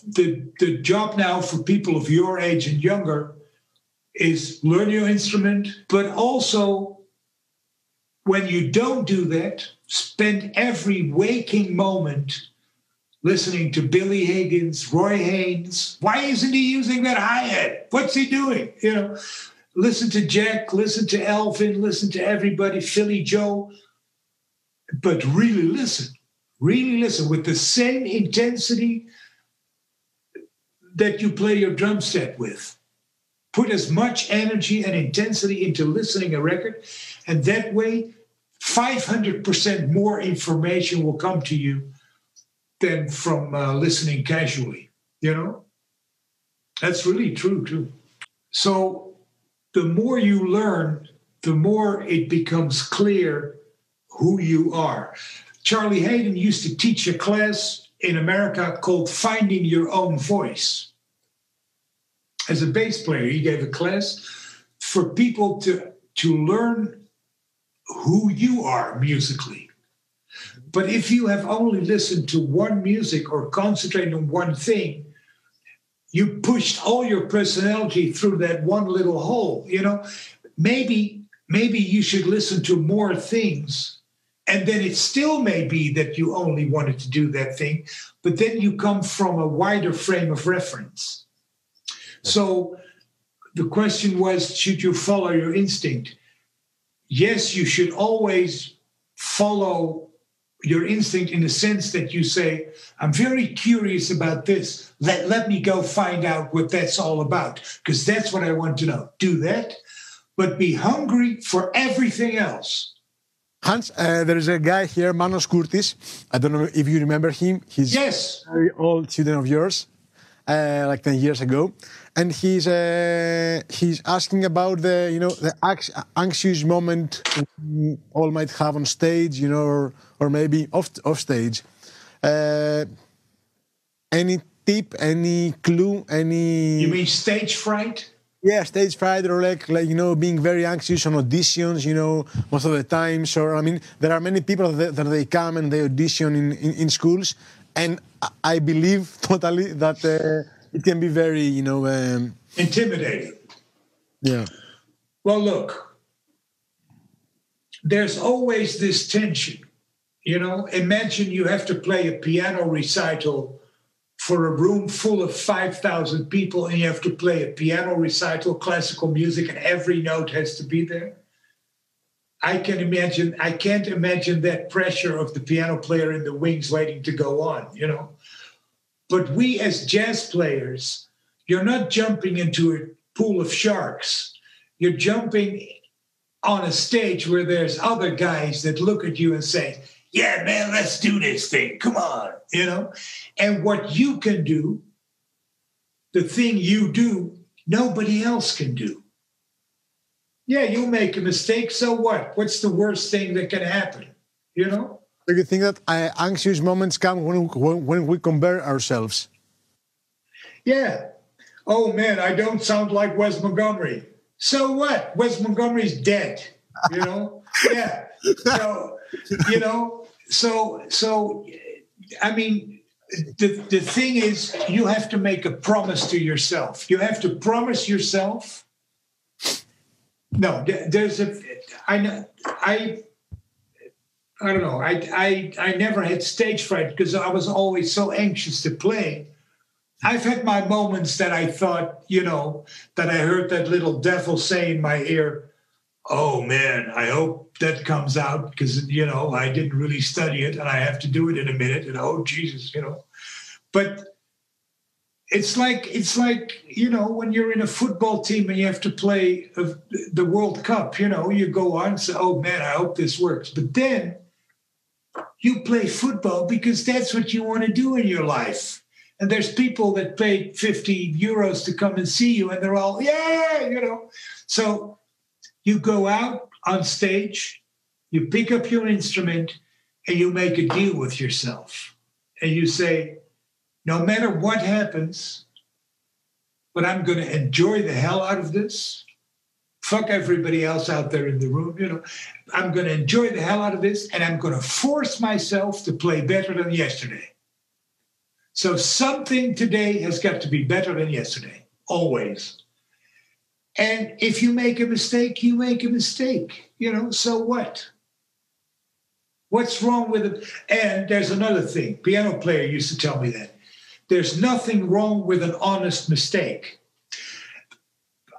the job now for people of your age and younger is learn your instrument, but also when you don't do that, spend every waking moment listening to Billy Higgins, Roy Haynes. Why isn't he using that hi-hat? What's he doing? You know, listen to Jack, listen to Elvin, listen to everybody, Philly Joe, but really listen with the same intensity that you play your drum set with. Put as much energy and intensity into listening a record, and that way 500% more information will come to you than from listening casually, you know? That's really true, too. So the more you learn, the more it becomes clear who you are. Charlie Hayden used to teach a class in America called Finding Your Own Voice. As a bass player, he gave a class for people to learn who you are musically. But if you have only listened to one music or concentrated on one thing, you pushed all your personality through that one little hole. You know, maybe you should listen to more things, and then it still may be that you only wanted to do that thing, but then you come from a wider frame of reference. So the question was, should you follow your instinct? Yes, you should always follow your instinct in the sense that you say, I'm very curious about this. Let me go find out what that's all about, because that's what I want to know. Do that, but be hungry for everything else. Hans, there is a guy here, Manos Kurtis. I don't know if you remember him. He's Yes. a very old student of yours, like 10 years ago. And he's asking about the anxious moment we all might have on stage, you know, or maybe off stage. Any tip, any clue, any? You mean stage fright? Yeah, stage fright, or like you know, being very anxious on auditions, you know, most of the times. Or I mean, there are many people that they come and they audition in schools, and I believe totally that. It can be very, you know... intimidating. Yeah. Well, look, there's always this tension. You know, imagine you have to play a piano recital for a room full of 5,000 people, and you have to play a piano recital, classical music, and every note has to be there. I can't imagine that pressure of the piano player in the wings waiting to go on, you know. But we as jazz players, you're not jumping into a pool of sharks. You're jumping on a stage where there's other guys that look at you and say, yeah, man, let's do this thing. Come on, you know. And what you can do, the thing you do, nobody else can do. Yeah, you'll make a mistake, so what? What's the worst thing that can happen, you know? Do you think that anxious moments come when we compare ourselves? Yeah. Oh, man, I don't sound like Wes Montgomery. So what? Wes Montgomery's dead, you know? Yeah. So, you know, so I mean, the thing is, you have to make a promise to yourself. You have to promise yourself. No, there's I don't know. I never had stage fright because I was always so anxious to play. I've had my moments that I thought, you know, that I heard that little devil say in my ear, oh, man, I hope that comes out because, you know, I didn't really study it and I have to do it in a minute. And, oh, Jesus, you know. But it's like, you know, when you're in a football team and you have to play the World Cup, you know, you go on and say, oh, man, I hope this works. But then you play football because that's what you want to do in your life. And there's people that paid 50 euros to come and see you, and they're all, yeah, you know. So you go out on stage, you pick up your instrument, and you make a deal with yourself. And you say, no matter what happens, but I'm going to enjoy the hell out of this. Fuck everybody else out there in the room, you know. I'm going to enjoy the hell out of this, and I'm going to force myself to play better than yesterday. So something today has got to be better than yesterday, always. And if you make a mistake, you make a mistake, you know, so what? What's wrong with it? And there's another thing. Piano player used to tell me that. There's nothing wrong with an honest mistake.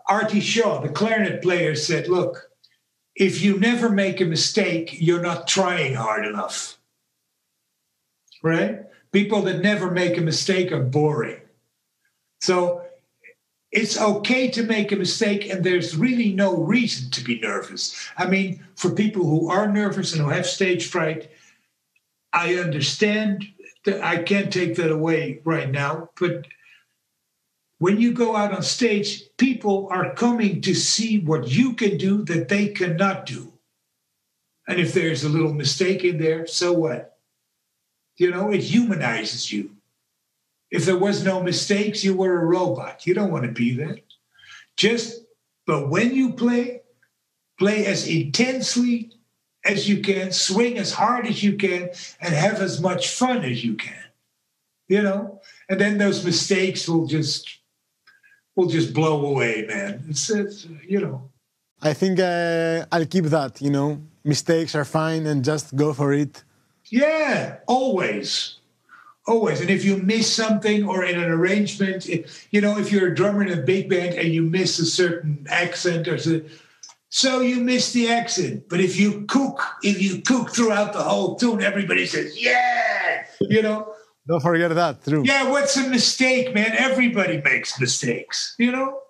Artie Shaw, the clarinet player, said, look, if you never make a mistake, you're not trying hard enough. Right? People that never make a mistake are boring. So it's okay to make a mistake, and there's really no reason to be nervous. I mean, for people who are nervous and who have stage fright, I understand that I can't take that away right now, but when you go out on stage, people are coming to see what you can do that they cannot do. And if there's a little mistake in there, so what? You know, it humanizes you. If there was no mistakes, you were a robot. You don't want to be that. But when you play as intensely as you can, swing as hard as you can, and have as much fun as you can. You know? And then those mistakes will just blow away, man. It's you know. I think I'll keep that, you know. Mistakes are fine and just go for it. Yeah, always. Always. And if you miss something or in an arrangement, you know, if you're a drummer in a big band and you miss a certain accent so you miss the accent. But if you cook throughout the whole tune, everybody says, yeah, you know. Don't forget that, true. Yeah, what's a mistake, man? Everybody makes mistakes, you know?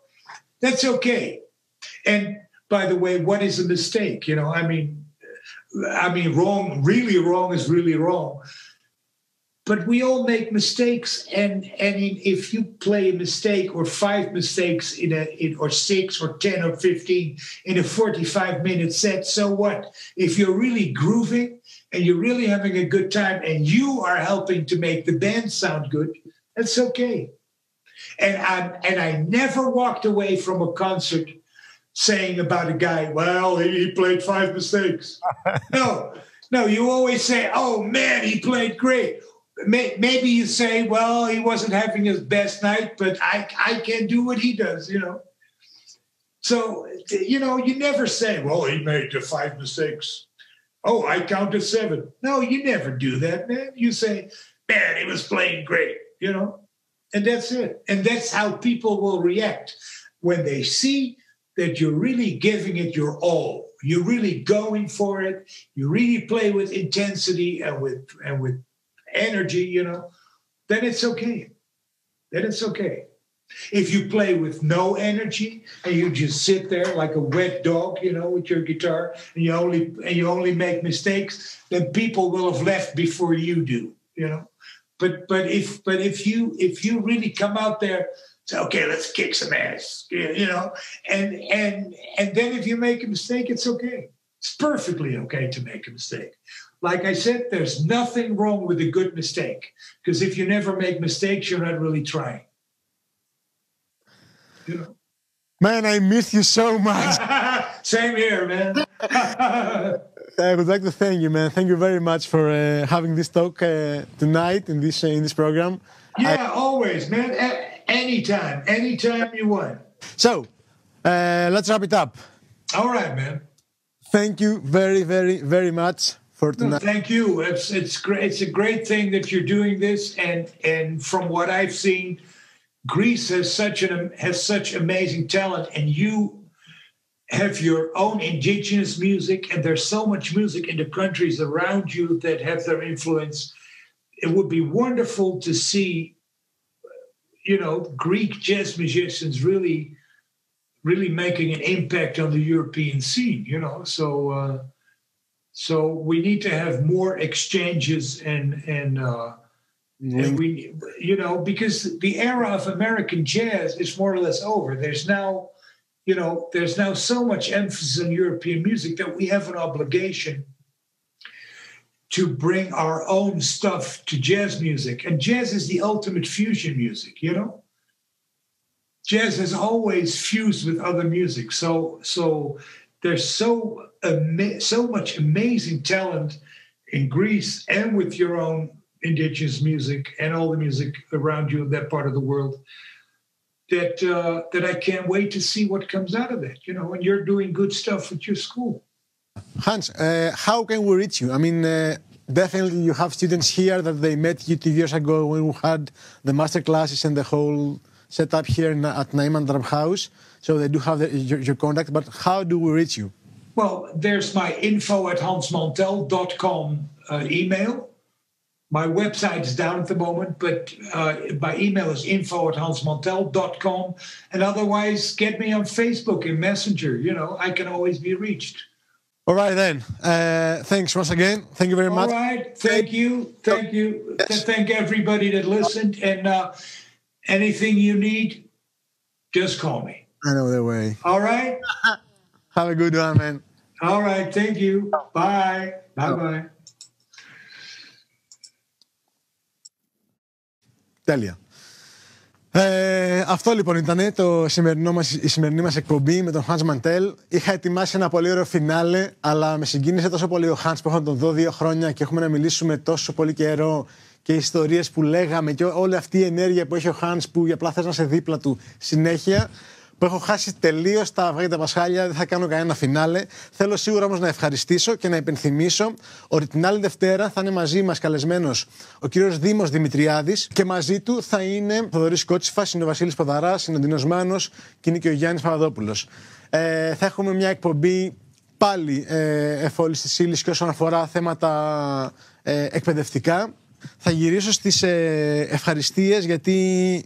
That's okay. And by the way, what is a mistake? You know, I mean, wrong, really wrong is really wrong. But we all make mistakes, and if you play a mistake or 5 mistakes or 6 or 10 or 15 in a 45-minute set, so what? If you're really grooving and you're really having a good time and you are helping to make the band sound good, that's okay. And I never walked away from a concert saying about a guy, well, he played 5 mistakes. No, you always say, oh man, he played great. Maybe you say, well, he wasn't having his best night, but I can do what he does, you know. So, you know, you never say, well, he made 5 mistakes. Oh, I counted 7. No, you never do that, man. You say, man, he was playing great, you know. And that's it. And that's how people will react when they see that you're really giving it your all. You're really going for it. You really play with intensity and with energy, you know, then it's okay. If you play with no energy and you just sit there like a wet dog, you know, with your guitar, and you only make mistakes, then people will have left before you do, you know. But if you really come out there, say, okay, let's kick some ass, you know, and then if you make a mistake, it's okay. It's perfectly okay to make a mistake. Like I said, there's nothing wrong with a good mistake, because if you never make mistakes, you're not really trying. You know? Man, I miss you so much. Same here, man. I would like to thank you, man. Thank you very much for having this talk tonight in this program. Yeah, always, man. Anytime you want. So, let's wrap it up. All right, man. Thank you very, very, very much for tonight. No, thank you. It's great. It's a great thing that you're doing this, and from what I've seen, Greece has such amazing talent, and you have your own indigenous music, and there's so much music in the countries around you that have their influence. It would be wonderful to see, you know, Greek jazz musicians really making an impact on the European scene, you know. So we need to have more exchanges and we, you know, because the era of American jazz is more or less over. There's now so much emphasis on European music that we have an obligation to bring our own stuff to jazz music. And jazz is the ultimate fusion music, you know? Jazz has always fused with other music. So there's so much amazing talent in Greece and with your own indigenous music and all the music around you in that part of the world that I can't wait to see what comes out of that, you know, and you're doing good stuff with your school. Hans, how can we reach you? I mean, definitely you have students here that they met you 2 years ago when we had the master classes and the whole setup here at Naima Drumhouse. So they do have your contact, but how do we reach you? Well, there's my info@hansmantel.com email. My website is down at the moment, but my email is info@hansmantel.com. And otherwise, get me on Facebook and Messenger. You know, I can always be reached. All right, then. Thanks once again. Thank you very much. All right. Thank you. Thank you. Yes. Thank everybody that listened. And anything you need, just call me. I know the way. All right? Have a good one, man. All right. Thank you. Bye. Bye-bye. Τέλεια. Αυτό λοιπόν ήταν η σημερινή μας εκπομπή με τον Hans Mantel. Είχα ετοιμάσει ένα πολύ ωραίο φινάλε, αλλά με συγκίνησε τόσο πολύ ο Hans που έχω τον δω 2 χρόνια και έχουμε να μιλήσουμε τόσο πολύ καιρό και οι ιστορίες που λέγαμε και όλη αυτή η ενέργεια που έχει ο Hans που απλά θες να είσαι δίπλα του συνέχεια, που έχω χάσει τελείως τα αυγά και τα πασχάλια, δεν θα κάνω κανένα φινάλε. Θέλω σίγουρα όμως να ευχαριστήσω και να υπενθυμίσω ότι την άλλη Δευτέρα θα είναι μαζί μας καλεσμένος ο κύριος Δήμος Δημητριάδης και μαζί του θα είναι ο Θοδωρής Κότσιφας, είναι ο Βασίλης Ποδαράς, είναι ο Ντίνος Μάνος και είναι και ο Γιάννης Παπαδόπουλος. Θα έχουμε μια εκπομπή πάλι εφόλης της ύλης και όσον αφορά θέματα εκπαιδευτικά. Θα γυρίσω στις ευχαριστίες γιατί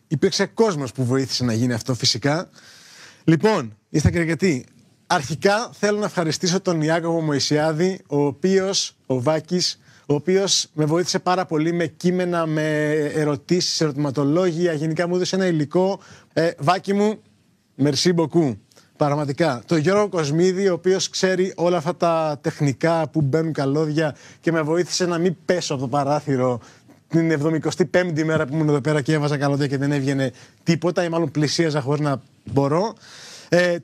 υπήρξε κόσμος που βοήθησε να γίνει αυτό φυσικά. Λοιπόν, είστε Κυριακατοί. Αρχικά θέλω να ευχαριστήσω τον Ιάκωβο Μωυσιάδη, ο Βάκης, ο οποίος με βοήθησε πάρα πολύ με κείμενα, με ερωτήσεις, ερωτηματολόγια. Γενικά μου έδωσε ένα υλικό. Βάκη μου, merci beaucoup. Πραγματικά. Το Γιώργο Κοσμίδη, ο οποίος ξέρει όλα αυτά τα τεχνικά που μπαίνουν καλώδια και με βοήθησε να μην πέσω από το παράθυρο την 75η μέρα που ήμουν εδώ πέρα και έβαζα καλώδια και δεν έβγαινε τίποτα ή μάλλον πλησίαζα χωρίς να μπορώ.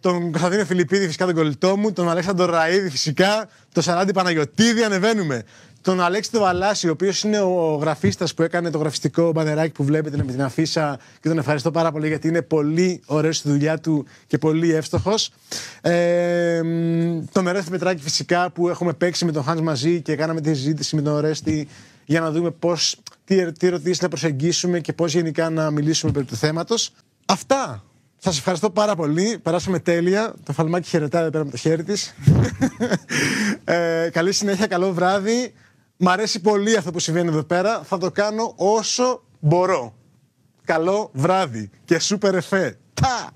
Τον Κωνσταντίνο Φιλιππίδη, φυσικά τον κολλητό μου, τον Αλέξανδρο Ραΐδη, φυσικά, τον Σαράντη Παναγιωτίδη, ανεβαίνουμε. Τον Αλέξη τον Βαλάση, ο οποίος είναι ο γραφίστας που έκανε το γραφιστικό μπανεράκι που βλέπετε με την αφίσα και τον ευχαριστώ πάρα πολύ γιατί είναι πολύ ωραίος στη δουλειά του και πολύ εύστοχος. Τον Ερέστη Πετράκη, φυσικά, που έχουμε παίξει με τον Hans μαζί και κάναμε τη συζήτηση με τον Ορέστη για να δούμε τι ερωτήσεις να προσεγγίσουμε και πώς γενικά να μιλήσουμε περί του θέματος. Αυτά. Σας ευχαριστώ πάρα πολύ. Περάσαμε τέλεια. Το Φαλμάκι χαιρετάει εδώ πέρα με το χέρι της. Καλή συνέχεια, καλό βράδυ. Μ' αρέσει πολύ αυτό που συμβαίνει εδώ πέρα. Θα το κάνω όσο μπορώ. Καλό βράδυ και σούπερ εφέ. Τα!